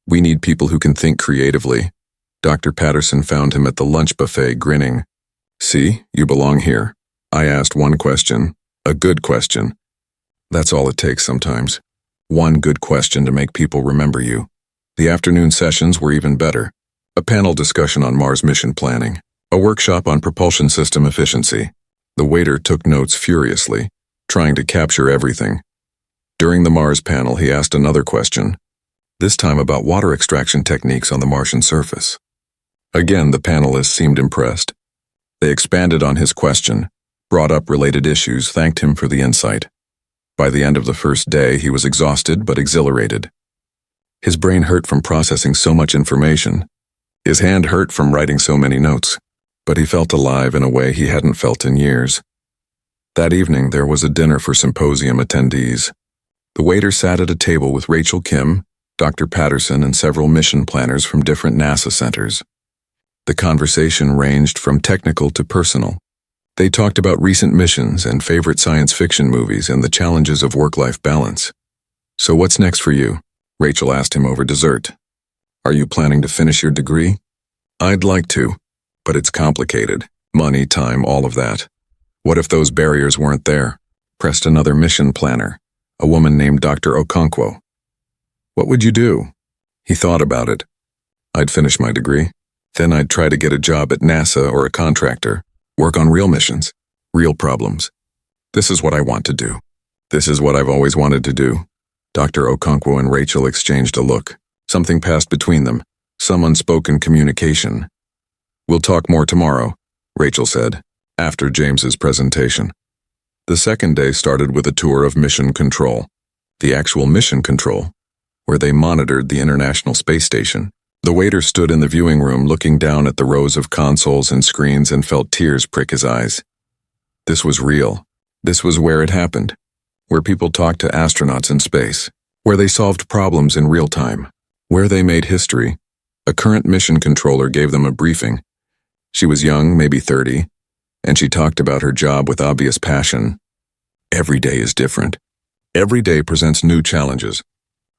We need people who can think creatively." Dr. Patterson found him at the lunch buffet, grinning. "See, you belong here. I asked one question, a good question. That's all it takes sometimes. One good question to make people remember you." The afternoon sessions were even better. A panel discussion on Mars mission planning. A workshop on propulsion system efficiency. The waiter took notes furiously, trying to capture everything. During the Mars panel, he asked another question, this time about water extraction techniques on the Martian surface. Again, the panelists seemed impressed. They expanded on his question, brought up related issues, thanked him for the insight. By the end of the first day, he was exhausted but exhilarated. His brain hurt from processing so much information. His hand hurt from writing so many notes, but he felt alive in a way he hadn't felt in years. That evening, there was a dinner for symposium attendees. The waiter sat at a table with Rachel Kim, Dr. Patterson, and several mission planners from different NASA centers. The conversation ranged from technical to personal. They talked about recent missions and favorite science fiction movies and the challenges of work-life balance. "So what's next for you?" Rachel asked him over dessert. "Are you planning to finish your degree?" "I'd like to, but it's complicated. Money, time, all of that. What if those barriers weren't there?" Pressed another mission planner, a woman named Dr. Okonkwo. "What would you do?" He thought about it. "I'd finish my degree. Then I'd try to get a job at NASA or a contractor, work on real missions, real problems. This is what I want to do. This is what I've always wanted to do." Dr. Okonkwo and Rachel exchanged a look. Something passed between them, some unspoken communication. "We'll talk more tomorrow," Rachel said, after James's presentation. The second day started with a tour of Mission Control, the actual Mission Control, where they monitored the International Space Station. The waiter stood in the viewing room looking down at the rows of consoles and screens and felt tears prick his eyes. This was real. This was where it happened, where people talked to astronauts in space, where they solved problems in real time, where they made history. A current mission controller gave them a briefing. She was young, maybe 30, and she talked about her job with obvious passion. "Every day is different. Every day presents new challenges.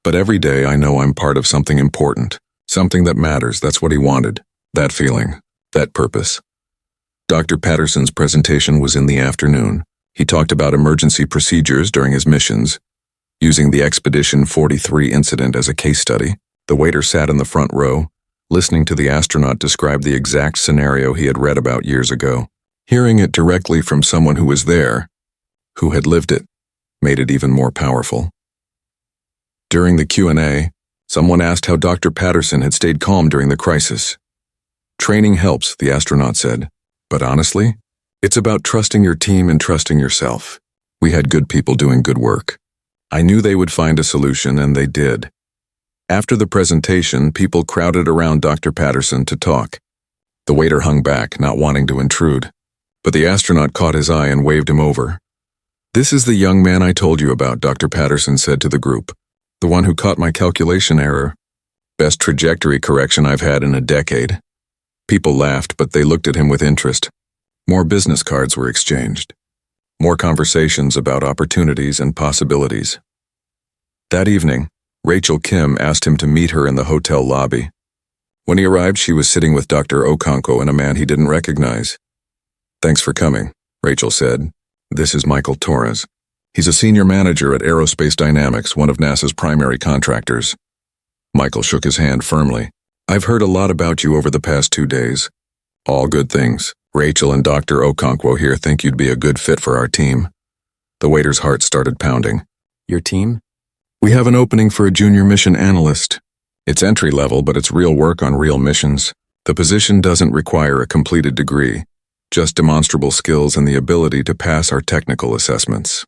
But every day I know I'm part of something important, something that matters." That's what he wanted, that feeling, that purpose. Dr. Patterson's presentation was in the afternoon. He talked about emergency procedures during his missions, using the Expedition 43 incident as a case study. The waiter sat in the front row, listening to the astronaut describe the exact scenario he had read about years ago. Hearing it directly from someone who was there, who had lived it, made it even more powerful. During the Q&A, someone asked how Dr. Patterson had stayed calm during the crisis. "Training helps," the astronaut said. "But honestly, it's about trusting your team and trusting yourself. We had good people doing good work. I knew they would find a solution, and they did." After the presentation, people crowded around Dr. Patterson to talk. The waiter hung back, not wanting to intrude, but the astronaut caught his eye and waved him over. "This is the young man I told you about," Dr. Patterson said to the group. "The one who caught my calculation error. Best trajectory correction I've had in a decade." People laughed, but they looked at him with interest. More business cards were exchanged. More conversations about opportunities and possibilities. That evening, Rachel Kim asked him to meet her in the hotel lobby. When he arrived, she was sitting with Dr. Okonkwo and a man he didn't recognize. "Thanks for coming," Rachel said. "This is Michael Torres. He's a senior manager at Aerospace Dynamics, one of NASA's primary contractors." Michael shook his hand firmly. "I've heard a lot about you over the past 2 days. All good things. Rachel and Dr. Okonkwo here think you'd be a good fit for our team." The waiter's heart started pounding. "Your team?" "We have an opening for a junior mission analyst. It's entry level, but it's real work on real missions. The position doesn't require a completed degree, just demonstrable skills and the ability to pass our technical assessments."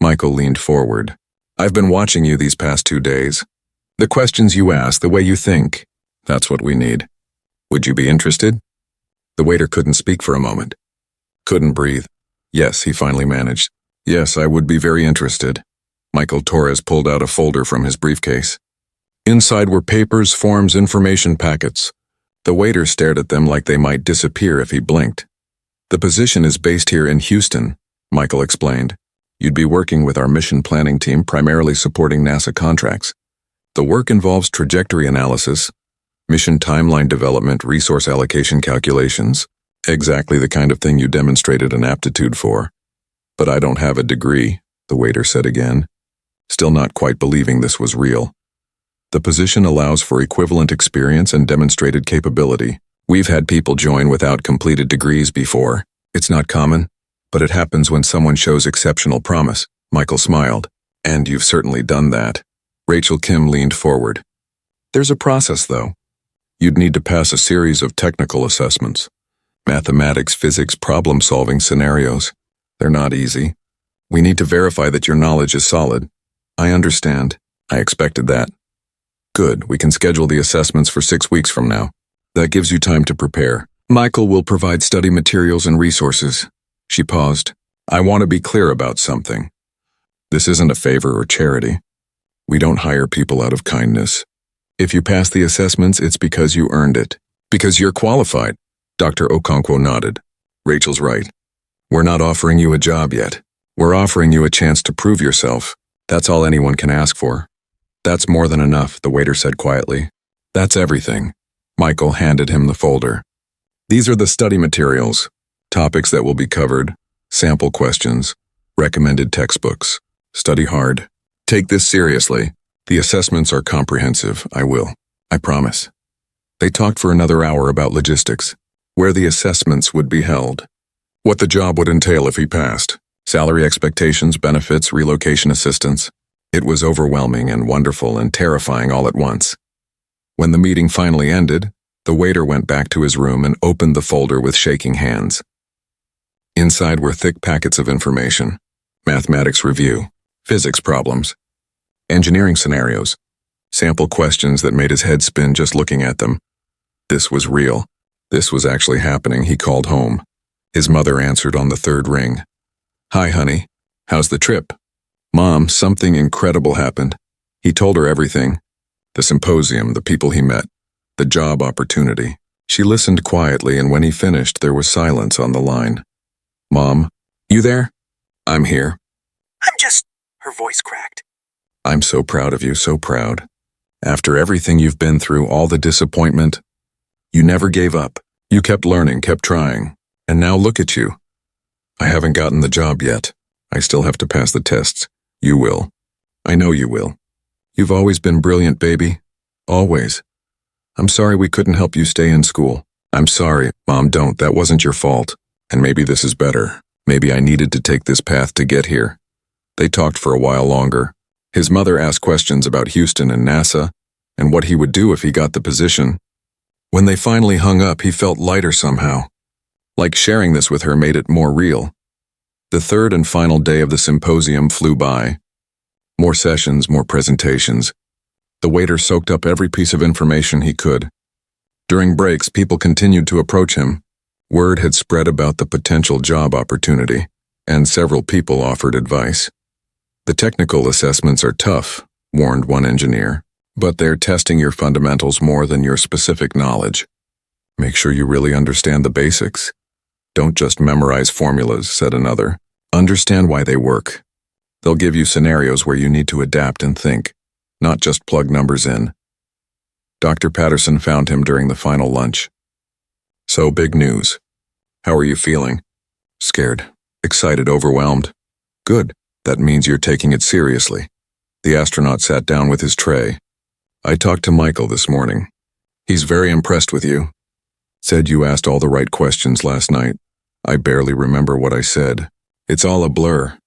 Michael leaned forward. "I've been watching you these past 2 days. The questions you ask, the way you think, that's what we need. Would you be interested?" The waiter couldn't speak for a moment. Couldn't breathe. "Yes," he finally managed. "Yes, I would be very interested." Michael Torres pulled out a folder from his briefcase. Inside were papers, forms, information packets. The waiter stared at them like they might disappear if he blinked. "The position is based here in Houston," Michael explained. "You'd be working with our mission planning team, primarily supporting NASA contracts. The work involves trajectory analysis, mission timeline development, resource allocation calculations, exactly the kind of thing you demonstrated an aptitude for." "But I don't have a degree," the waiter said again, still not quite believing this was real. "The position allows for equivalent experience and demonstrated capability. We've had people join without completed degrees before. It's not common, but it happens when someone shows exceptional promise." Michael smiled. "And you've certainly done that." Rachel Kim leaned forward. "There's a process, though. You'd need to pass a series of technical assessments. Mathematics, physics, problem-solving scenarios. They're not easy. We need to verify that your knowledge is solid." "I understand. I expected that." "Good. We can schedule the assessments for 6 weeks from now. That gives you time to prepare. Michael will provide study materials and resources." She paused. "I want to be clear about something. This isn't a favor or charity. We don't hire people out of kindness. If you pass the assessments, it's because you earned it. Because you're qualified. Dr. Okonkwo nodded. Rachel's right. We're not offering you a job yet. We're offering you a chance to prove yourself. That's all anyone can ask for. That's more than enough, the waiter said quietly. That's everything. Michael handed him the folder. These are the study materials, topics that will be covered, sample questions, recommended textbooks. Study hard. Take this seriously. The assessments are comprehensive. I will. I promise. They talked for another hour about logistics, where the assessments would be held, what the job would entail if he passed, salary expectations, benefits, relocation assistance. It was overwhelming and wonderful and terrifying all at once. When the meeting finally ended, the waiter went back to his room and opened the folder with shaking hands. Inside were thick packets of information, mathematics review, physics problems, engineering scenarios, sample questions that made his head spin just looking at them. This was real. This was actually happening. He called home. His mother answered on the third ring. Hi, honey. How's the trip? Mom, something incredible happened. He told her everything. The symposium, the people he met, the job opportunity. She listened quietly, and when he finished, there was silence on the line. Mom, you there? I'm here. Her voice cracked. I'm so proud of you, so proud. After everything you've been through, all the disappointment, you never gave up. You kept learning, kept trying. And now look at you. I haven't gotten the job yet. I still have to pass the tests. You will. I know you will. You've always been brilliant, baby. Always. I'm sorry we couldn't help you stay in school. I'm sorry, Mom, don't. That wasn't your fault. And maybe this is better. Maybe I needed to take this path to get here. They talked for a while longer. His mother asked questions about Houston and NASA, and what he would do if he got the position. When they finally hung up, he felt lighter somehow. Like sharing this with her made it more real. The third and final day of the symposium flew by. More sessions, more presentations. The waiter soaked up every piece of information he could. During breaks, people continued to approach him. Word had spread about the potential job opportunity, and several people offered advice. The technical assessments are tough, warned one engineer, but they're testing your fundamentals more than your specific knowledge. Make sure you really understand the basics. Don't just memorize formulas, said another. Understand why they work. They'll give you scenarios where you need to adapt and think, not just plug numbers in. Dr. Patterson found him during the final lunch. So, big news. How are you feeling? Scared, excited, overwhelmed. Good. That means you're taking it seriously. The astronaut sat down with his tray. I talked to Michael this morning. He's very impressed with you. Said you asked all the right questions last night. I barely remember what I said. It's all a blur.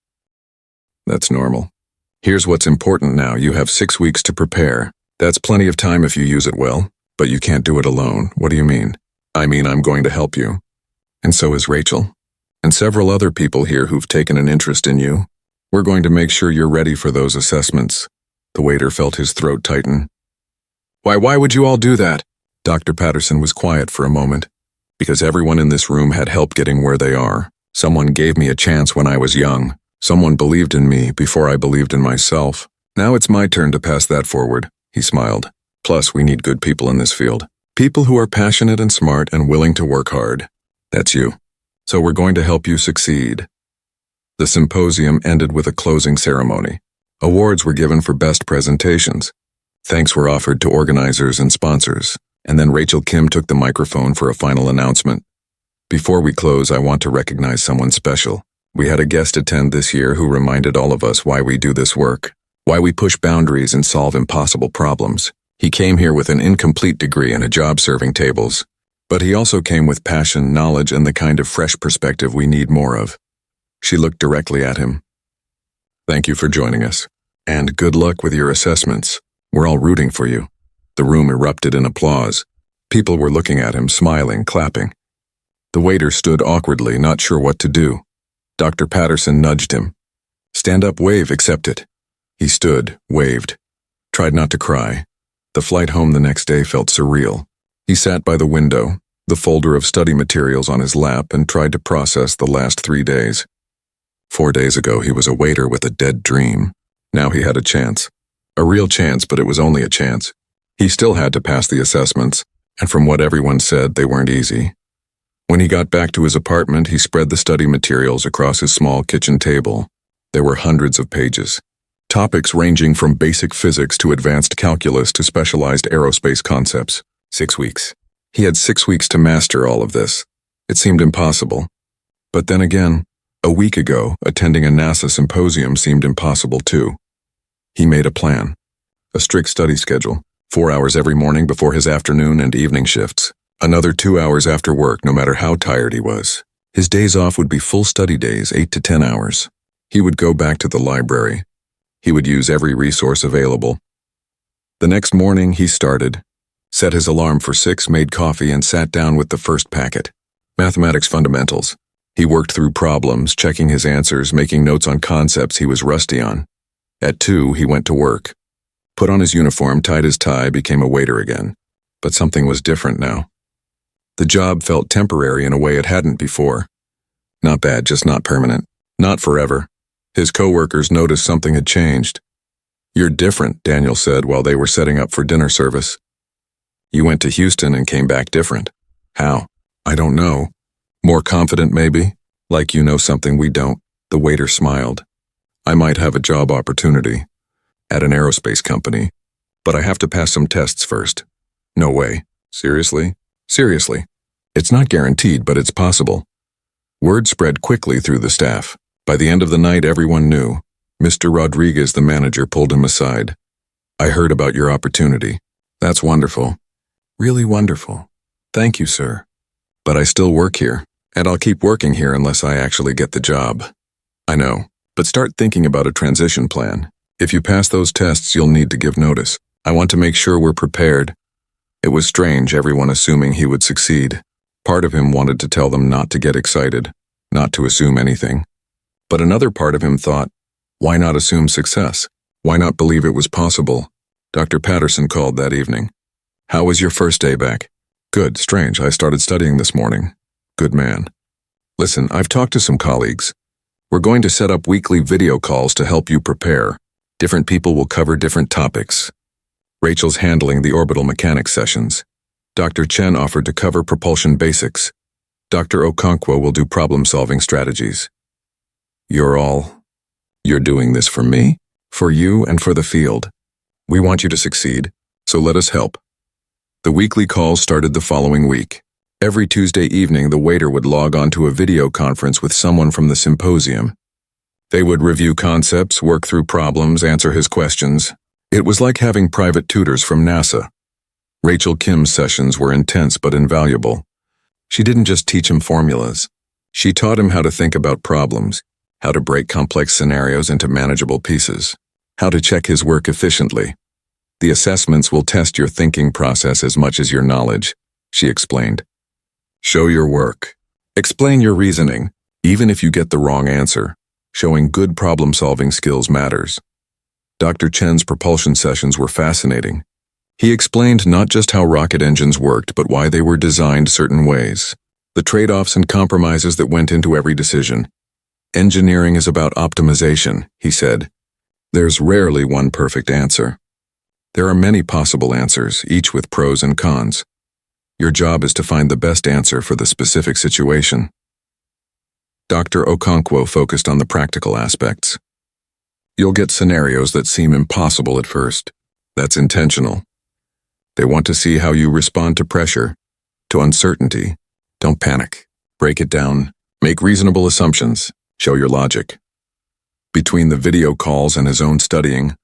That's normal. Here's what's important now. You have 6 weeks to prepare. That's plenty of time if you use it well, but you can't do it alone. What do you mean? I mean, I'm going to help you. And so is Rachel. And several other people here who've taken an interest in you. We're going to make sure you're ready for those assessments. The waiter felt his throat tighten. Why would you all do that? Dr. Patterson was quiet for a moment. Because everyone in this room had help getting where they are. Someone gave me a chance when I was young. Someone believed in me before I believed in myself. Now it's my turn to pass that forward, he smiled. Plus, we need good people in this field. People who are passionate and smart and willing to work hard. That's you. So we're going to help you succeed. The symposium ended with a closing ceremony. Awards were given for best presentations. Thanks were offered to organizers and sponsors, and then Rachel Kim took the microphone for a final announcement. Before we close, I want to recognize someone special. We had a guest attend this year who reminded all of us why we do this work, why we push boundaries and solve impossible problems. He came here with an incomplete degree and a job serving tables, but he also came with passion, knowledge, and the kind of fresh perspective we need more of. She looked directly at him. Thank you for joining us, and good luck with your assessments. We're all rooting for you. The room erupted in applause. People were looking at him, smiling, clapping. The waiter stood awkwardly, not sure what to do. Dr. Patterson nudged him. Stand up, wave, accept it. He stood, waved, tried not to cry. The flight home the next day felt surreal. He sat by the window, the folder of study materials on his lap, and tried to process the last 3 days. 4 days ago, he was a waiter with a dead dream. Now he had a chance. A real chance, but it was only a chance. He still had to pass the assessments. and from what everyone said, they weren't easy. When he got back to his apartment, he spread the study materials across his small kitchen table. There were hundreds of pages. Topics ranging from basic physics to advanced calculus to specialized aerospace concepts. 6 weeks. He had 6 weeks to master all of this. It seemed impossible. But then again, a week ago, attending a NASA symposium seemed impossible too. He made a plan. A strict study schedule, 4 hours every morning before his afternoon and evening shifts. Another 2 hours after work, no matter how tired he was. His days off would be full study days, 8 to 10 hours. He would go back to the library. He would use every resource available. The next morning, he started, set his alarm for 6, made coffee, and sat down with the first packet. Mathematics fundamentals. He worked through problems, checking his answers, making notes on concepts he was rusty on. At 2, he went to work. Put on his uniform, tied his tie, became a waiter again. But something was different now. The job felt temporary in a way it hadn't before. Not bad, just not permanent. Not forever. His coworkers noticed something had changed. "You're different," Daniel said while they were setting up for dinner service. "You went to Houston and came back different." "How?" "I don't know. More confident, maybe? Like you know something we don't." The waiter smiled. "I might have a job opportunity. At an aerospace company. But I have to pass some tests first." "No way." "Seriously?" "Seriously. It's not guaranteed, but it's possible." Word spread quickly through the staff. By the end of the night, everyone knew. Mr. Rodriguez, the manager, pulled him aside. "I heard about your opportunity. That's wonderful. Really wonderful. Thank you, sir. But I still work here, and I'll keep working here unless I actually get the job." "I know, but start thinking about a transition plan. If you pass those tests, you'll need to give notice. I want to make sure we're prepared." It was strange, everyone assuming he would succeed. Part of him wanted to tell them not to get excited, not to assume anything. But another part of him thought, why not assume success? Why not believe it was possible? Dr. Patterson called that evening. "How was your first day back?" "Good, strange. I started studying this morning." "Good man. Listen, I've talked to some colleagues. We're going to set up weekly video calls to help you prepare. Different people will cover different topics. Rachel's handling the orbital mechanics sessions. Dr. Chen offered to cover propulsion basics. Dr. Okonkwo will do problem-solving strategies. You're doing this for me, for you, and for the field. We want you to succeed, so let us help." The weekly calls started the following week. Every Tuesday evening, the waiter would log on to a video conference with someone from the symposium. They would review concepts, work through problems, answer his questions. It was like having private tutors from NASA. Rachel Kim's sessions were intense but invaluable. She didn't just teach him formulas. She taught him how to think about problems, how to break complex scenarios into manageable pieces, how to check his work efficiently. "The assessments will test your thinking process as much as your knowledge," she explained. "Show your work. Explain your reasoning, even if you get the wrong answer. Showing good problem-solving skills matters." Dr. Chen's propulsion sessions were fascinating. He explained not just how rocket engines worked, but why they were designed certain ways, the trade-offs and compromises that went into every decision. "Engineering is about optimization," he said. "There's rarely one perfect answer. There are many possible answers, each with pros and cons. Your job is to find the best answer for the specific situation." Dr. Okonkwo focused on the practical aspects. "You'll get scenarios that seem impossible at first. That's intentional. They want to see how you respond to pressure, to uncertainty. Don't panic. Break it down. Make reasonable assumptions. Show your logic." Between the video calls and his own studying,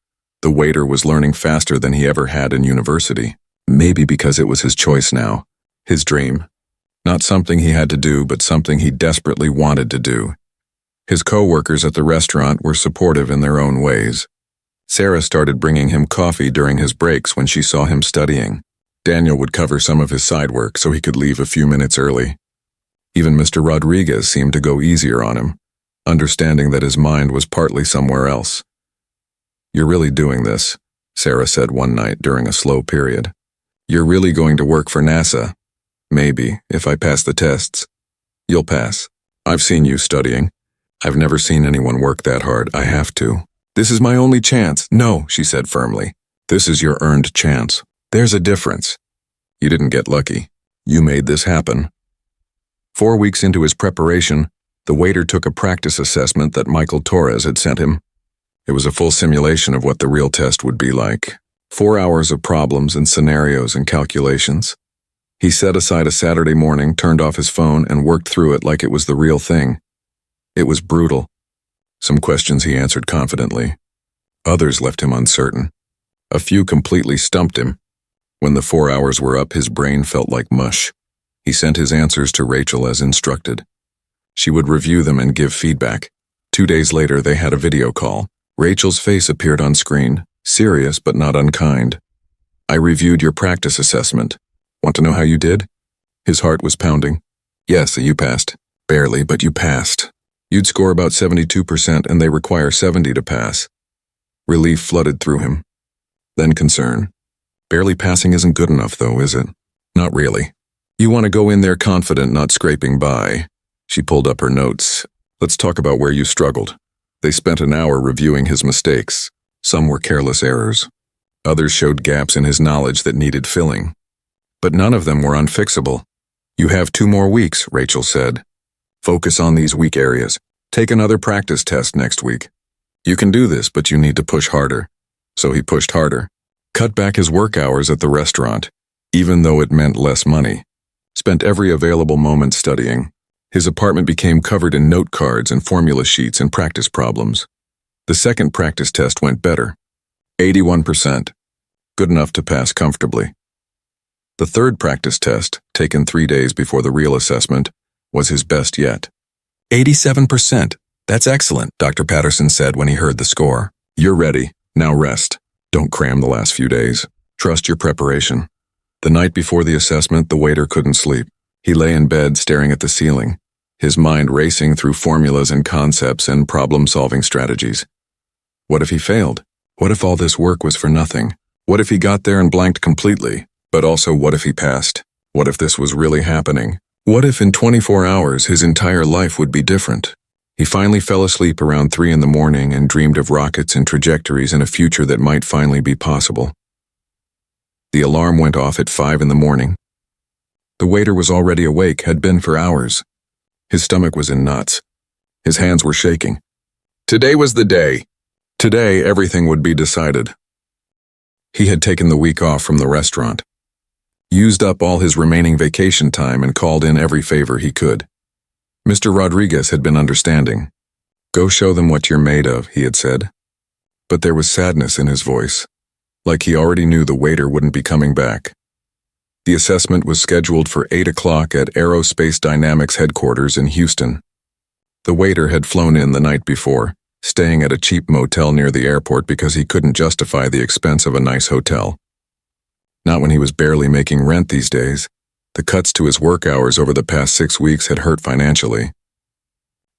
the waiter was learning faster than he ever had in university. Maybe because it was his choice now, his dream. Not something he had to do, but something he desperately wanted to do. His co-workers at the restaurant were supportive in their own ways. Sarah started bringing him coffee during his breaks when she saw him studying. Daniel would cover some of his side work so he could leave a few minutes early. Even Mr. Rodriguez seemed to go easier on him, understanding that his mind was partly somewhere else. "You're really doing this," Sarah said one night during a slow period. "You're really going to work for NASA. Maybe, if I pass the tests." "You'll pass. I've seen you studying. I've never seen anyone work that hard. I have to. This is my only chance." "No," she said firmly. "This is your earned chance. There's a difference. You didn't get lucky. You made this happen. 4 weeks into his preparation, the waiter took a practice assessment that Michael Torres had sent him. It was a full simulation of what the real test would be like. 4 hours of problems and scenarios and calculations. He set aside a Saturday morning, turned off his phone, and worked through it like it was the real thing. It was brutal. Some questions he answered confidently. Others left him uncertain. A few completely stumped him. When the 4 hours were up, his brain felt like mush. He sent his answers to Rachel as instructed. She would review them and give feedback. 2 days later, they had a video call. Rachel's face appeared on screen, serious but not unkind. "I reviewed your practice assessment. Want to know how you did?" His heart was pounding. "Yes, you passed. Barely, but you passed. You'd score about 72% and they require 70 to pass." Relief flooded through him. Then concern. "Barely passing isn't good enough though, is it?" "Not really. You want to go in there confident, not scraping by." She pulled up her notes. "Let's talk about where you struggled." They spent an hour reviewing his mistakes. Some were careless errors. Others showed gaps in his knowledge that needed filling. But none of them were unfixable. "You have 2 more weeks," Rachel said. "Focus on these weak areas. Take another practice test next week. You can do this, but you need to push harder." So he pushed harder. Cut back his work hours at the restaurant, even though it meant less money. Spent every available moment studying. His apartment became covered in note cards and formula sheets and practice problems. The second practice test went better. 81%. Good enough to pass comfortably. The third practice test, taken 3 days before the real assessment, was his best yet. 87%. That's excellent, Dr. Patterson said when he heard the score. "You're ready. Now rest. Don't cram the last few days. Trust your preparation." The night before the assessment, the waiter couldn't sleep. He lay in bed staring at the ceiling, his mind racing through formulas and concepts and problem-solving strategies. What if he failed? What if all this work was for nothing? What if he got there and blanked completely? But also, what if he passed? What if this was really happening? What if in 24 hours his entire life would be different? He finally fell asleep around 3 in the morning and dreamed of rockets and trajectories in a future that might finally be possible. The alarm went off at 5 in the morning. The waiter was already awake, had been for hours. His stomach was in knots. His hands were shaking. Today was the day. Today, everything would be decided. He had taken the week off from the restaurant, used up all his remaining vacation time and called in every favor he could. Mr. Rodriguez had been understanding. "Go show them what you're made of," he had said. But there was sadness in his voice, like he already knew the waiter wouldn't be coming back. The assessment was scheduled for 8 o'clock at Aerospace Dynamics headquarters in Houston. The waiter had flown in the night before, staying at a cheap motel near the airport because he couldn't justify the expense of a nice hotel. Not when he was barely making rent these days. The cuts to his work hours over the past 6 weeks had hurt financially.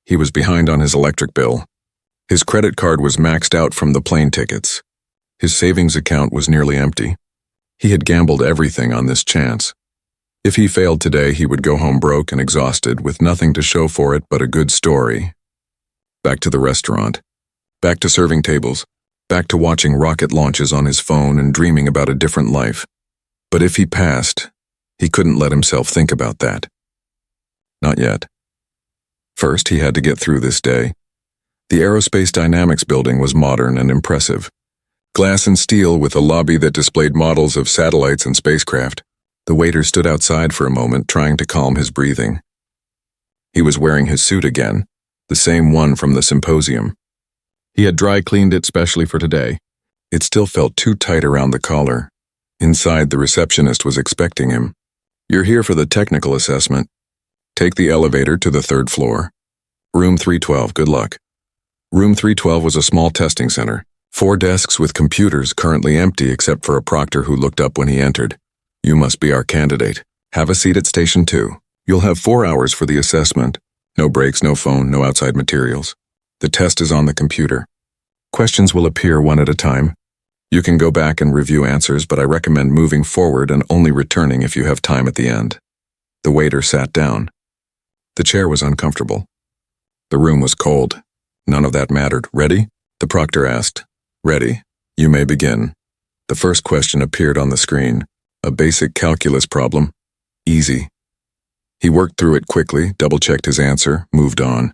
He was behind on his electric bill. His credit card was maxed out from the plane tickets. His savings account was nearly empty. He had gambled everything on this chance. If he failed today, he would go home broke and exhausted with nothing to show for it but a good story. Back to the restaurant. Back to serving tables. Back to watching rocket launches on his phone and dreaming about a different life. But if he passed, he couldn't let himself think about that. Not yet. First, he had to get through this day. The Aerospace Dynamics building was modern and impressive. Glass and steel with a lobby that displayed models of satellites and spacecraft. The waiter stood outside for a moment, trying to calm his breathing. He was wearing his suit again, the same one from the symposium. He had dry cleaned it specially for today. It still felt too tight around the collar. Inside, the receptionist was expecting him. "You're here for the technical assessment. Take the elevator to the 3rd floor. Room 312, good luck." Room 312 was a small testing center. 4 desks with computers currently empty except for a proctor who looked up when he entered. "You must be our candidate. Have a seat at station 2. You'll have 4 hours for the assessment. No breaks, no phone, no outside materials. The test is on the computer. Questions will appear one at a time. You can go back and review answers, but I recommend moving forward and only returning if you have time at the end." The waiter sat down. The chair was uncomfortable. The room was cold. None of that mattered. "Ready?" the proctor asked. "Ready. You may begin." The first question appeared on the screen. A basic calculus problem. Easy. He worked through it quickly, double-checked his answer, moved on.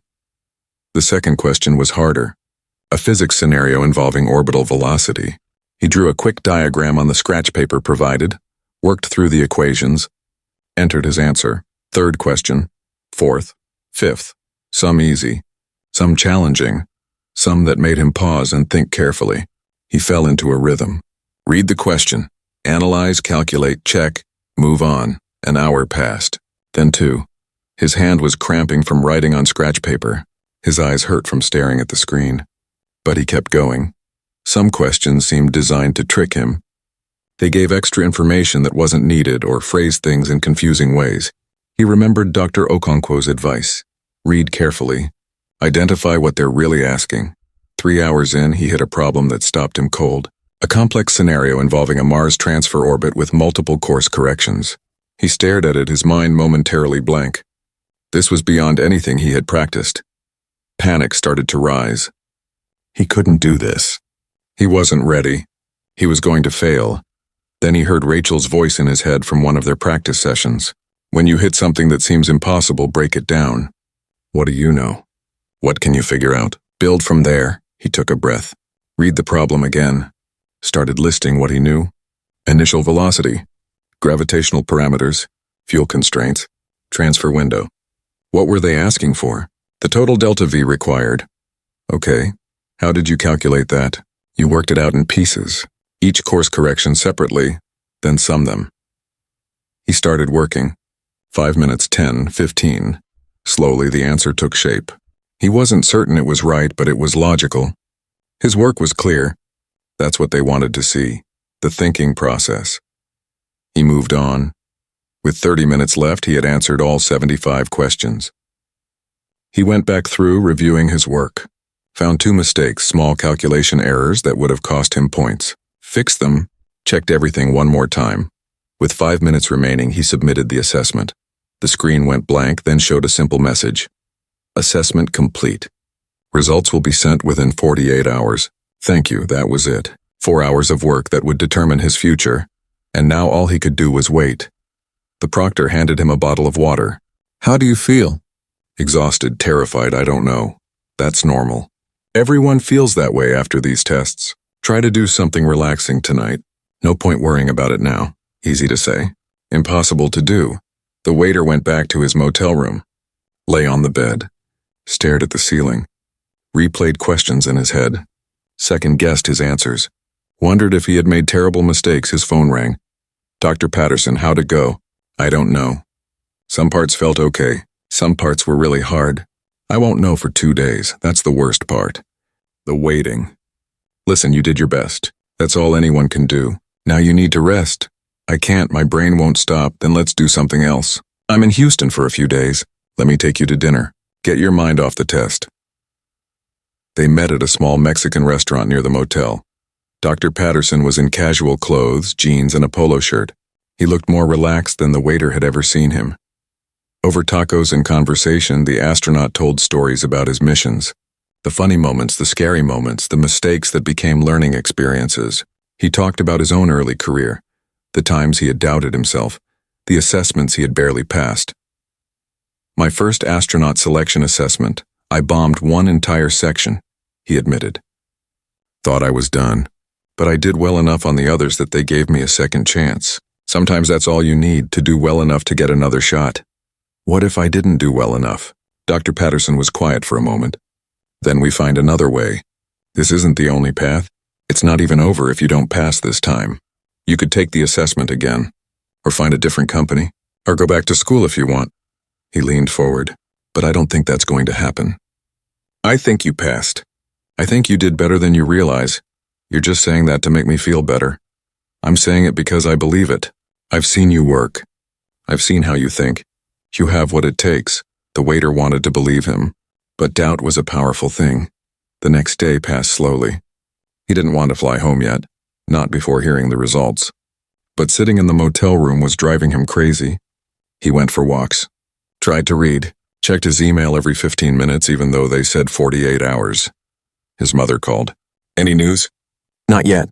The second question was harder. A physics scenario involving orbital velocity. He drew a quick diagram on the scratch paper provided, worked through the equations, entered his answer. Third question, fourth, fifth. Some easy, some challenging, some that made him pause and think carefully. He fell into a rhythm. Read the question, analyze, calculate, check, move on. An hour passed. Then 2. His hand was cramping from writing on scratch paper. His eyes hurt from staring at the screen. But he kept going. Some questions seemed designed to trick him. They gave extra information that wasn't needed or phrased things in confusing ways. He remembered Dr. Okonkwo's advice. Read carefully. Identify what they're really asking. 3 hours in, he hit a problem that stopped him cold. A complex scenario involving a Mars transfer orbit with multiple course corrections. He stared at it, his mind momentarily blank. This was beyond anything he had practiced. Panic started to rise. He couldn't do this. He wasn't ready. He was going to fail. Then he heard Rachel's voice in his head from one of their practice sessions. When you hit something that seems impossible, break it down. What do you know? What can you figure out? Build from there. He took a breath. Read the problem again. Started listing what he knew. Initial velocity. Gravitational parameters. Fuel constraints. Transfer window. What were they asking for? The total delta V required. Okay. How did you calculate that? You worked it out in pieces. Each course correction separately, then sum them. He started working. 5 minutes, 10, 15. Slowly, the answer took shape. He wasn't certain it was right, but it was logical. His work was clear. That's what they wanted to see, the thinking process. He moved on. With 30 minutes left, he had answered all 75 questions. He went back through, reviewing his work. Found 2 mistakes, small calculation errors that would have cost him points. Fixed them, checked everything one more time. With 5 minutes remaining, he submitted the assessment. The screen went blank, then showed a simple message. Assessment complete. Results will be sent within 48 hours. Thank you, that was it. 4 hours of work that would determine his future. And now all he could do was wait. The proctor handed him a bottle of water. How do you feel? Exhausted, terrified, I don't know. That's normal. Everyone feels that way after these tests. Try to do something relaxing tonight. No point worrying about it now. Easy to say. Impossible to do. The waiter went back to his motel room. Lay on the bed. Stared at the ceiling. Replayed questions in his head. Second-guessed his answers. Wondered if he had made terrible mistakes. His phone rang. Dr. Patterson, how'd it go? I don't know. Some parts felt okay. Some parts were really hard. I won't know for 2 days. That's the worst part. The waiting. Listen, you did your best. That's all anyone can do. Now you need to rest. I can't, my brain won't stop, then let's do something else. I'm in Houston for a few days. Let me take you to dinner. Get your mind off the test. They met at a small Mexican restaurant near the motel. Dr. Patterson was in casual clothes, jeans, and a polo shirt. He looked more relaxed than the waiter had ever seen him. Over tacos and conversation, the astronaut told stories about his missions. The funny moments, the scary moments, the mistakes that became learning experiences. He talked about his own early career, the times he had doubted himself, the assessments he had barely passed. My first astronaut selection assessment, I bombed one entire section, he admitted. Thought I was done, but I did well enough on the others that they gave me a second chance. Sometimes that's all you need, to do well enough to get another shot. What if I didn't do well enough? Dr. Patterson was quiet for a moment. Then we find another way. This isn't the only path. It's not even over if you don't pass this time. You could take the assessment again, or find a different company, or go back to school if you want. He leaned forward, but I don't think that's going to happen. I think you passed. I think you did better than you realize. You're just saying that to make me feel better. I'm saying it because I believe it. I've seen you work. I've seen how you think. You have what it takes. The waiter wanted to believe him, but doubt was a powerful thing. The next day passed slowly. He didn't want to fly home yet, not before hearing the results. But sitting in the motel room was driving him crazy. He went for walks, tried to read, checked his email every 15 minutes even though they said 48 hours. His mother called. Any news? Not yet.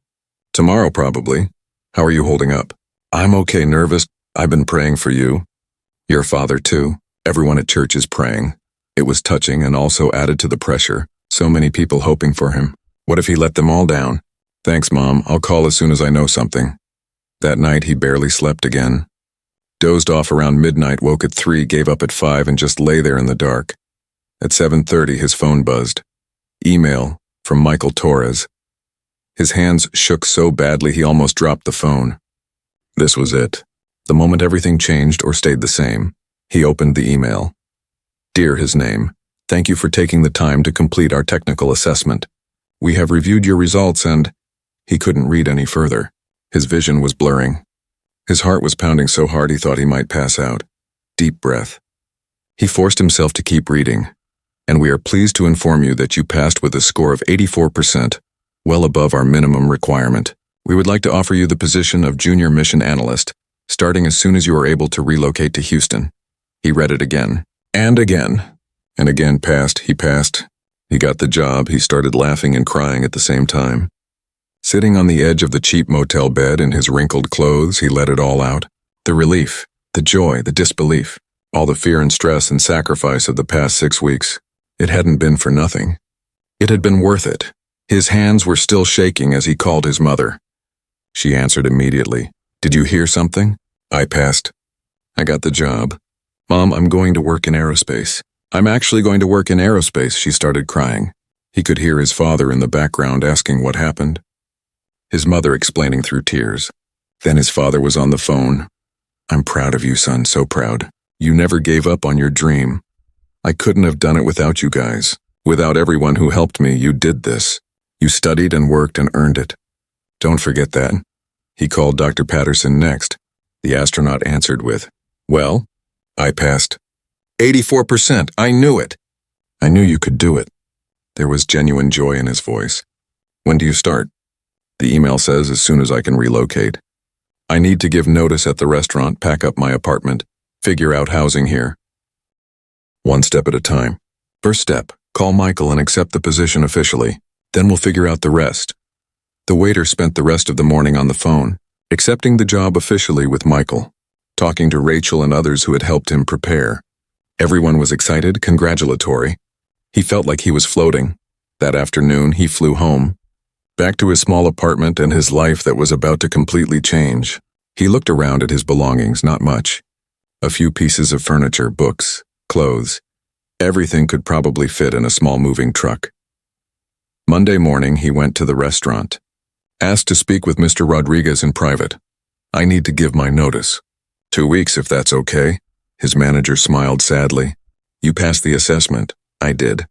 Tomorrow probably. How are you holding up? I'm okay, nervous. I've been praying for you. Your father, too. Everyone at church is praying. It was touching and also added to the pressure. So many people hoping for him. What if he let them all down? Thanks, Mom. I'll call as soon as I know something. That night, he barely slept again. Dozed off around midnight, woke at 3, gave up at 5, and just lay there in the dark. At 7:30, his phone buzzed. Email from Michael Torres. His hands shook so badly he almost dropped the phone. This was it. The moment everything changed or stayed the same, he opened the email. Dear his name, thank you for taking the time to complete our technical assessment. We have reviewed your results and... He couldn't read any further. His vision was blurring. His heart was pounding so hard he thought he might pass out. Deep breath. He forced himself to keep reading. And we are pleased to inform you that you passed with a score of 84%, well above our minimum requirement. We would like to offer you the position of Junior Mission Analyst, starting as soon as you are able to relocate to Houston. He read it again. And again. And again passed. He passed. He got the job. He started laughing and crying at the same time. Sitting on the edge of the cheap motel bed in his wrinkled clothes, he let it all out. The relief, the joy, the disbelief, all the fear and stress and sacrifice of the past 6 weeks. It hadn't been for nothing. It had been worth it. His hands were still shaking as he called his mother. She answered immediately. Did you hear something? I passed. I got the job. Mom, I'm going to work in aerospace. I'm actually going to work in aerospace, she started crying. He could hear his father in the background asking what happened. His mother explaining through tears. Then his father was on the phone. I'm proud of you, son, so proud. You never gave up on your dream. I couldn't have done it without you guys. Without everyone who helped me, you did this. You studied and worked and earned it. Don't forget that. He called Dr. Patterson next. The astronaut answered with, Well, I passed. 84%, I knew it. I knew you could do it. There was genuine joy in his voice. When do you start? The email says as soon as I can relocate. I need to give notice at the restaurant, pack up my apartment, figure out housing here. One step at a time. First step, call Michael and accept the position officially. Then we'll figure out the rest. The waiter spent the rest of the morning on the phone, accepting the job officially with Michael, talking to Rachel and others who had helped him prepare. Everyone was excited, congratulatory. He felt like he was floating. That afternoon, he flew home, back to his small apartment and his life that was about to completely change. He looked around at his belongings, not much. A few pieces of furniture, books, clothes. Everything could probably fit in a small moving truck. Monday morning, he went to the restaurant. Asked to speak with Mr. Rodriguez in private. I need to give my notice. 2 weeks, if that's okay. His manager smiled sadly. You passed the assessment. I did.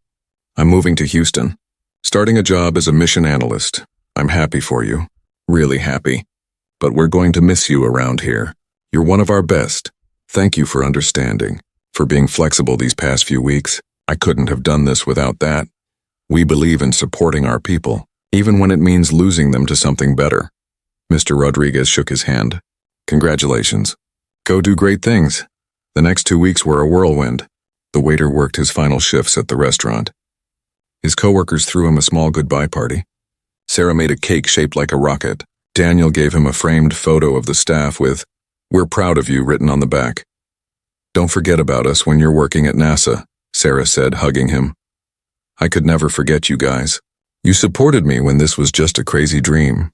I'm moving to Houston. Starting a job as a mission analyst. I'm happy for you. Really happy. But we're going to miss you around here. You're one of our best. Thank you for understanding, for being flexible these past few weeks. I couldn't have done this without that. We believe in supporting our people, even when it means losing them to something better. Mr. Rodriguez shook his hand. Congratulations. Go do great things. The next 2 weeks were a whirlwind. The waiter worked his final shifts at the restaurant. His coworkers threw him a small goodbye party. Sarah made a cake shaped like a rocket. Daniel gave him a framed photo of the staff with, We're proud of you written on the back. Don't forget about us when you're working at NASA, Sarah said, hugging him. I could never forget you guys. You supported me when this was just a crazy dream.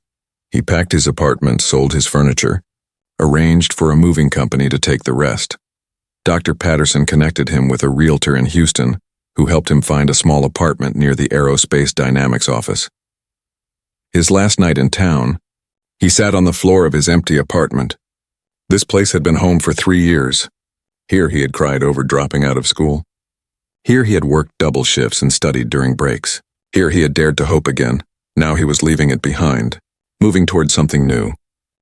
He packed his apartment, sold his furniture, arranged for a moving company to take the rest. Dr. Patterson connected him with a realtor in Houston who helped him find a small apartment near the Aerospace Dynamics office. His last night in town, he sat on the floor of his empty apartment. This place had been home for 3 years. Here he had cried over dropping out of school. Here he had worked double shifts and studied during breaks. Here he had dared to hope again. Now he was leaving it behind, moving toward something new,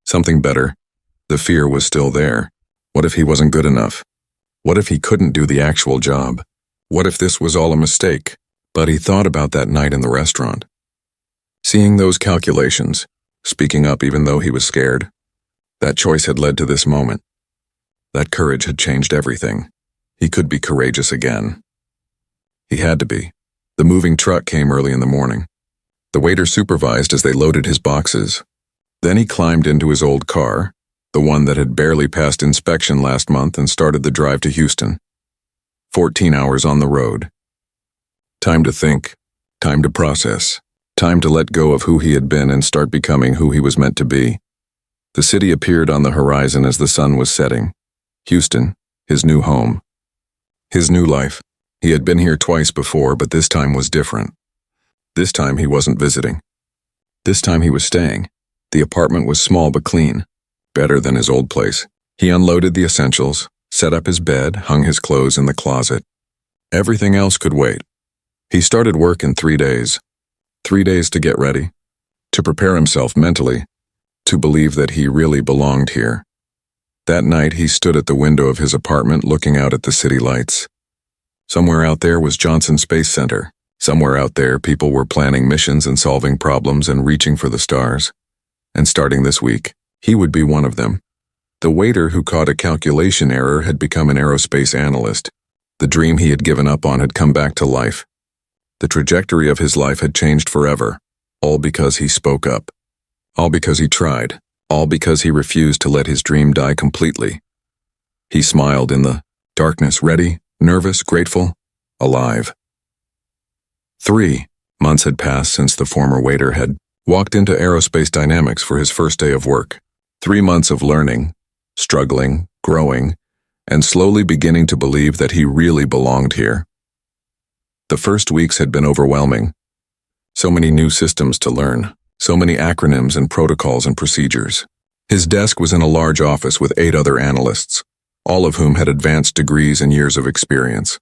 something better. The fear was still there. What if he wasn't good enough? What if he couldn't do the actual job? What if this was all a mistake? But he thought about that night in the restaurant. Seeing those calculations, speaking up even though he was scared, that choice had led to this moment. That courage had changed everything. He could be courageous again. He had to be. The moving truck came early in the morning. The waiter supervised as they loaded his boxes. Then he climbed into his old car, the one that had barely passed inspection last month and started the drive to Houston. 14 hours on the road. Time to think, time to process, time to let go of who he had been and start becoming who he was meant to be. The city appeared on the horizon as the sun was setting. Houston, his new home. His new life. He had been here twice before, but this time was different. This time he wasn't visiting. This time he was staying. The apartment was small but clean. Better than his old place. He unloaded the essentials, set up his bed, hung his clothes in the closet. Everything else could wait. He started work in 3 days. 3 days to get ready, to prepare himself mentally, to believe that he really belonged here. That night he stood at the window of his apartment looking out at the city lights. Somewhere out there was Johnson Space Center. Somewhere out there people were planning missions and solving problems and reaching for the stars. And starting this week, he would be one of them. The waiter who caught a calculation error had become an aerospace analyst. The dream he had given up on had come back to life. The trajectory of his life had changed forever, all because he spoke up. All because he tried. All because he refused to let his dream die completely. He smiled in the darkness, ready, nervous, grateful, alive. 3 months had passed since the former waiter had walked into aerospace dynamics for his first day of work. 3 months of learning, struggling, growing, and slowly beginning to believe that he really belonged here. The first weeks had been overwhelming. So many new systems to learn, so many acronyms and protocols and procedures. His desk was in a large office with 8 other analysts, all of whom had advanced degrees and years of experience.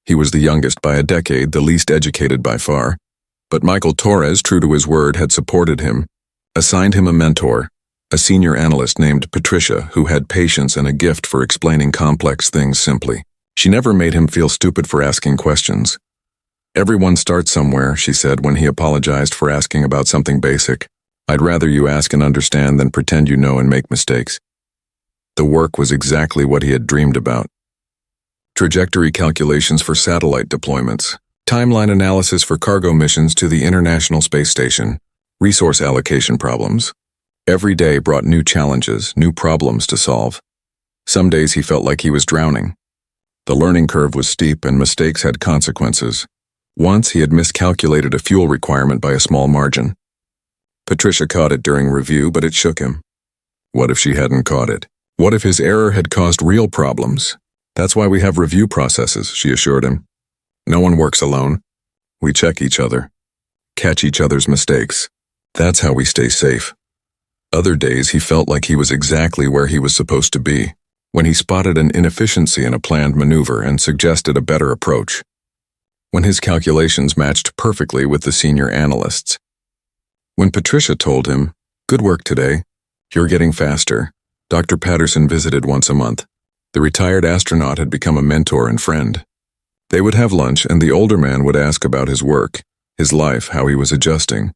He was the youngest by a decade, the least educated by far, but Michael Torres, true to his word, had supported him, assigned him a mentor, a senior analyst named Patricia who had patience and a gift for explaining complex things simply. She never made him feel stupid for asking questions. Everyone starts somewhere, she said when he apologized for asking about something basic. I'd rather you ask and understand than pretend you know and make mistakes. The work was exactly what he had dreamed about. Trajectory calculations for satellite deployments, timeline analysis for cargo missions to the International Space Station, resource allocation problems. Every day brought new challenges, new problems to solve. Some days he felt like he was drowning. The learning curve was steep and mistakes had consequences. Once he had miscalculated a fuel requirement by a small margin. Patricia caught it during review, but it shook him. What if she hadn't caught it? What if his error had caused real problems? That's why we have review processes, she assured him. No one works alone. We check each other, catch each other's mistakes. That's how we stay safe. Other days he felt like he was exactly where he was supposed to be, when he spotted an inefficiency in a planned maneuver and suggested a better approach. When his calculations matched perfectly with the senior analyst's. When Patricia told him, "Good work today. You're getting faster." Dr. Patterson visited once a month. The retired astronaut had become a mentor and friend. They would have lunch and the older man would ask about his work, his life, how he was adjusting.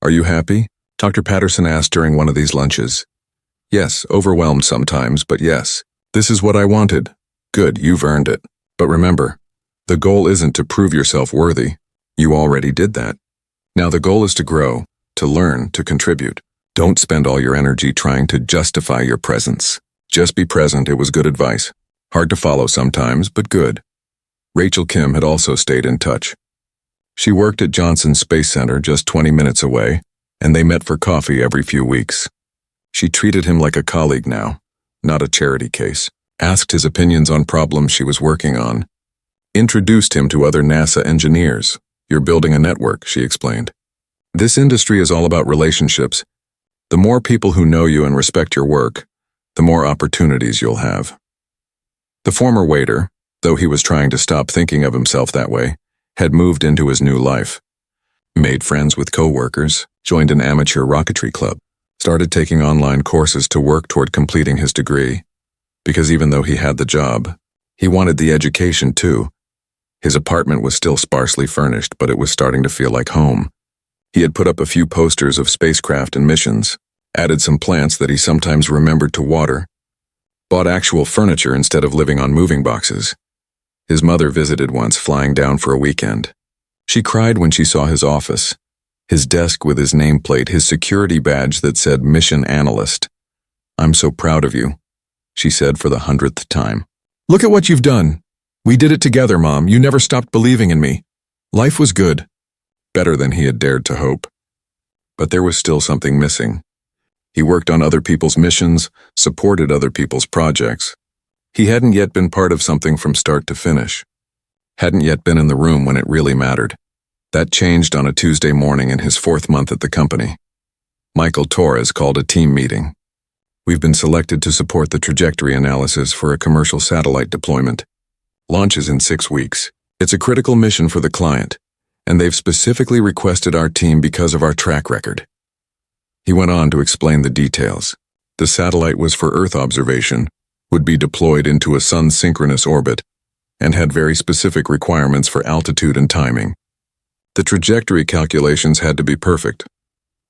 "Are you happy?" Dr. Patterson asked during one of these lunches. "Yes, overwhelmed sometimes, but yes. This is what I wanted." "Good, you've earned it. But remember, the goal isn't to prove yourself worthy. You already did that. Now the goal is to grow, to learn, to contribute. Don't spend all your energy trying to justify your presence. Just be present." It was good advice. Hard to follow sometimes, but good. Rachel Kim had also stayed in touch. She worked at Johnson Space Center just 20 minutes away, and they met for coffee every few weeks. She treated him like a colleague now, not a charity case. Asked his opinions on problems she was working on. Introduced him to other NASA engineers. "You're building a network," she explained. "This industry is all about relationships. The more people who know you and respect your work, the more opportunities you'll have." The former waiter, though he was trying to stop thinking of himself that way, had moved into his new life. Made friends with co-workers, joined an amateur rocketry club, started taking online courses to work toward completing his degree. Because even though he had the job, he wanted the education too. His apartment was still sparsely furnished, but it was starting to feel like home. He had put up a few posters of spacecraft and missions, added some plants that he sometimes remembered to water, bought actual furniture instead of living on moving boxes. His mother visited once, flying down for a weekend. She cried when she saw his office, his desk with his nameplate, his security badge that said Mission Analyst. "I'm so proud of you," she said for the 100th time. "Look at what you've done. We did it together, Mom. You never stopped believing in me. Life was good." Better than he had dared to hope. But there was still something missing. He worked on other people's missions, supported other people's projects. He hadn't yet been part of something from start to finish. Hadn't yet been in the room when it really mattered. That changed on a Tuesday morning in his 4th month at the company. Michael Torres called a team meeting. "We've been selected to support the trajectory analysis for a commercial satellite deployment. Launches in 6 weeks. It's a critical mission for the client, and they've specifically requested our team because of our track record." He went on to explain the details. The satellite was for Earth observation, would be deployed into a sun-synchronous orbit, and had very specific requirements for altitude and timing. The trajectory calculations had to be perfect.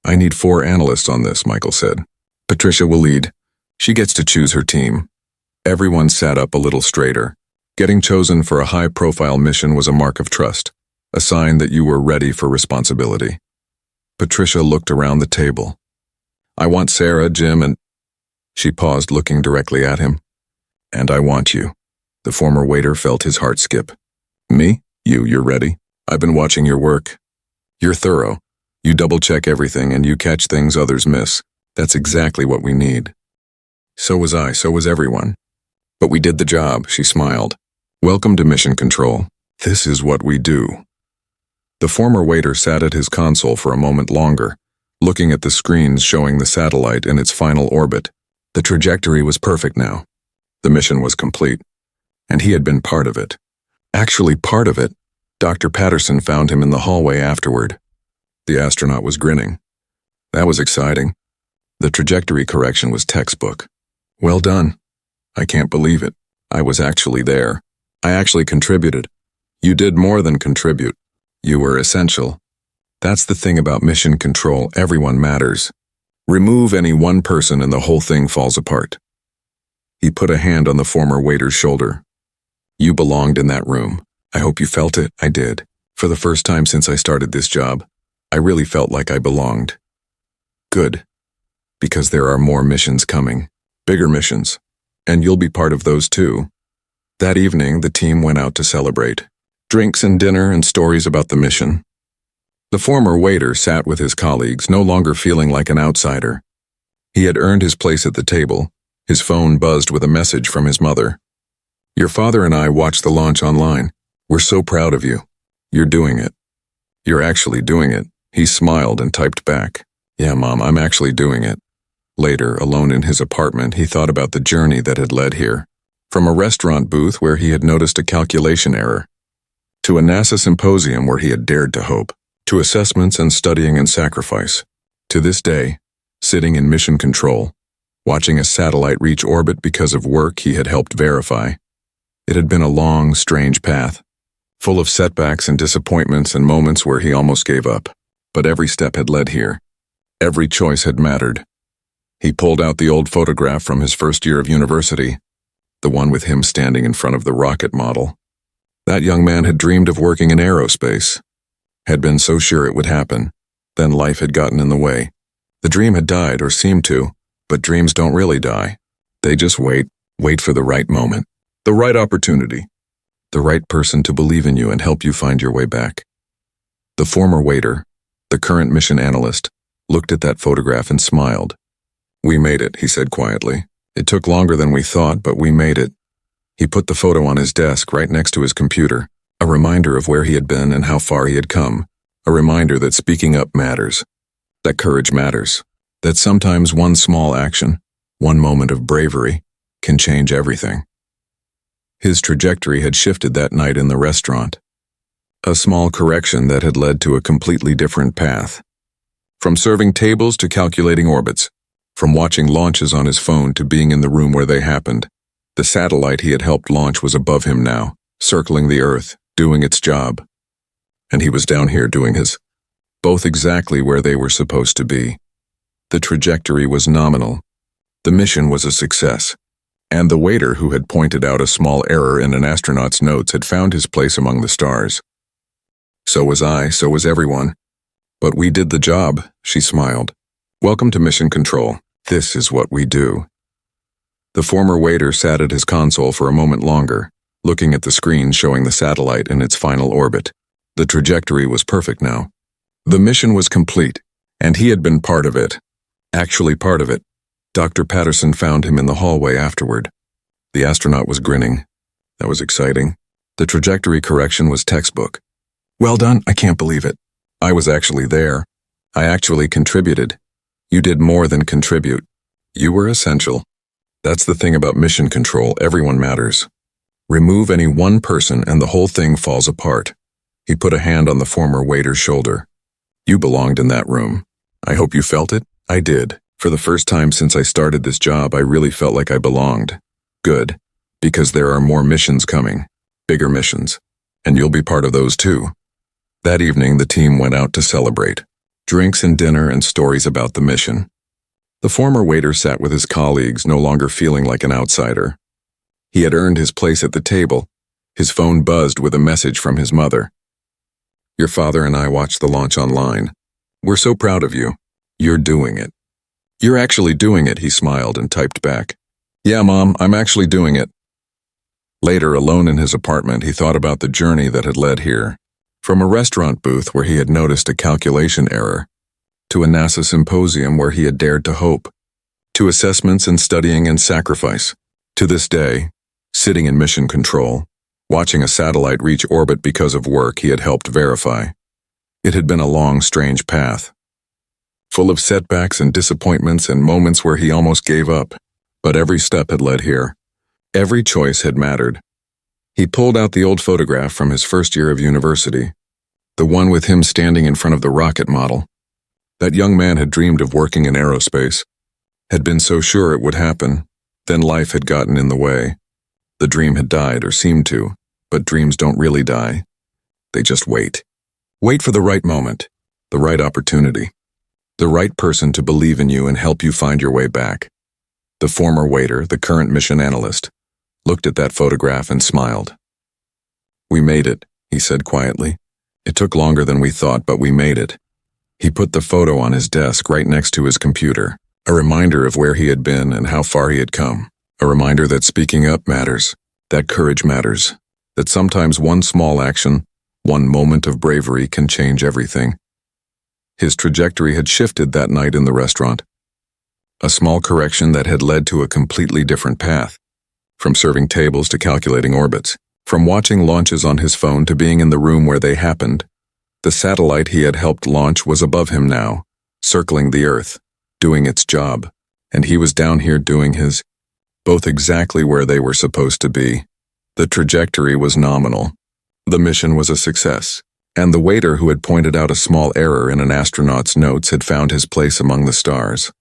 "I need 4 analysts on this," Michael said. "Patricia will lead. She gets to choose her team." Everyone sat up a little straighter. Getting chosen for a high-profile mission was a mark of trust, a sign that you were ready for responsibility. Patricia looked around the table. "I want Sarah, Jim, and—" She paused, looking directly at him. "And I want you." The former waiter felt his heart skip. "Me? You're ready? I've been watching your work. You're thorough. You double-check everything and you catch things others miss. That's exactly what we need." "So was I, so was everyone. But we did the job," she smiled. "Welcome to Mission Control. This is what we do." The former waiter sat at his console for a moment longer, looking at the screens showing the satellite in its final orbit. The trajectory was perfect now. The mission was complete, and he had been part of it. Actually part of it. Dr. Patterson found him in the hallway afterward. The astronaut was grinning. That was exciting. The trajectory correction was textbook. "Well done. I can't believe it. I was actually there. I actually contributed." "You did more than contribute. You were essential. That's the thing about mission control. Everyone matters. Remove any one person and the whole thing falls apart." He put a hand on the former waiter's shoulder. "You belonged in that room. I hope you felt it." "I did. For the first time since I started this job, I really felt like I belonged." "Good. Because there are more missions coming. Bigger missions. And you'll be part of those too." That evening, the team went out to celebrate. Drinks and dinner and stories about the mission. The former waiter sat with his colleagues, no longer feeling like an outsider. He had earned his place at the table. His phone buzzed with a message from his mother. "Your father and I watched the launch online. We're so proud of you. You're doing it. You're actually doing it." He smiled and typed back, "Yeah, Mom, I'm actually doing it." Later, alone in his apartment, he thought about the journey that had led here. From a restaurant booth where he had noticed a calculation error, to a NASA symposium where he had dared to hope, to assessments and studying and sacrifice, to this day, sitting in mission control, watching a satellite reach orbit because of work he had helped verify. It had been a long, strange path, full of setbacks and disappointments and moments where he almost gave up. But every step had led here. Every choice had mattered. He pulled out the old photograph from his first year of university, the one with him standing in front of the rocket model. That young man had dreamed of working in aerospace, had been so sure it would happen. Then life had gotten in the way. The dream had died, or seemed to, but dreams don't really die. They just wait for the right moment, the right opportunity, the right person to believe in you and help you find your way back. The former waiter, the current mission analyst, looked at that photograph and smiled. "We made it," he said quietly. "It took longer than we thought, but we made it." He put the photo on his desk right next to his computer, a reminder of where he had been and how far he had come, a reminder that speaking up matters, that courage matters, that sometimes one small action, one moment of bravery, can change everything. His trajectory had shifted that night in the restaurant. A small correction that had led to a completely different path. From serving tables to calculating orbits, from watching launches on his phone to being in the room where they happened. The satellite he had helped launch was above him now, circling the Earth, doing its job. And he was down here doing his, both exactly where they were supposed to be. The trajectory was nominal. The mission was a success. And the waiter who had pointed out a small error in an astronaut's notes had found his place among the stars. So was I, so was everyone. But we did the job, she smiled. "Welcome to Mission Control. This is what we do." The former waiter sat at his console for a moment longer, looking at the screen showing the satellite in its final orbit. The trajectory was perfect now. The mission was complete, and he had been part of it. Actually part of it. Dr. Patterson found him in the hallway afterward. The astronaut was grinning. That was exciting. The trajectory correction was textbook. Well done, I can't believe it. I was actually there. I actually contributed. You did more than contribute. You were essential. That's the thing about mission control, everyone matters. Remove any one person and the whole thing falls apart. He put a hand on the former waiter's shoulder. You belonged in that room. I hope you felt it. I did. For the first time since I started this job, I really felt like I belonged. Good. Because there are more missions coming. Bigger missions. And you'll be part of those too. That evening, the team went out to celebrate. Drinks and dinner and stories about the mission. The former waiter sat with his colleagues, no longer feeling like an outsider. He had earned his place at the table. His phone buzzed with a message from his mother. Your father and I watched the launch online. We're so proud of you. You're doing it. You're actually doing it, he smiled and typed back. Yeah, Mom, I'm actually doing it. Later, alone in his apartment, he thought about the journey that had led here. From a restaurant booth where he had noticed a calculation error, to a NASA symposium where he had dared to hope, to assessments and studying and sacrifice, to this day, sitting in mission control, watching a satellite reach orbit because of work he had helped verify. It had been a long, strange path, full of setbacks and disappointments and moments where he almost gave up, but every step had led here. Every choice had mattered. He pulled out the old photograph from his first year of university, the one with him standing in front of the rocket model. That young man had dreamed of working in aerospace, had been so sure it would happen, then life had gotten in the way. The dream had died, or seemed to, but dreams don't really die. They just wait. Wait for the right moment, the right opportunity, the right person to believe in you and help you find your way back. The former waiter, the current mission analyst, looked at that photograph and smiled. We made it, he said quietly. It took longer than we thought, but we made it. He put the photo on his desk right next to his computer, a reminder of where he had been and how far he had come, a reminder that speaking up matters, that courage matters, that sometimes one small action, one moment of bravery can change everything. His trajectory had shifted that night in the restaurant. A small correction that had led to a completely different path. From serving tables to calculating orbits, from watching launches on his phone to being in the room where they happened. The satellite he had helped launch was above him now, circling the Earth, doing its job, and he was down here doing his, both exactly where they were supposed to be. The trajectory was nominal. The mission was a success, and the waiter who had pointed out a small error in an astronaut's notes had found his place among the stars.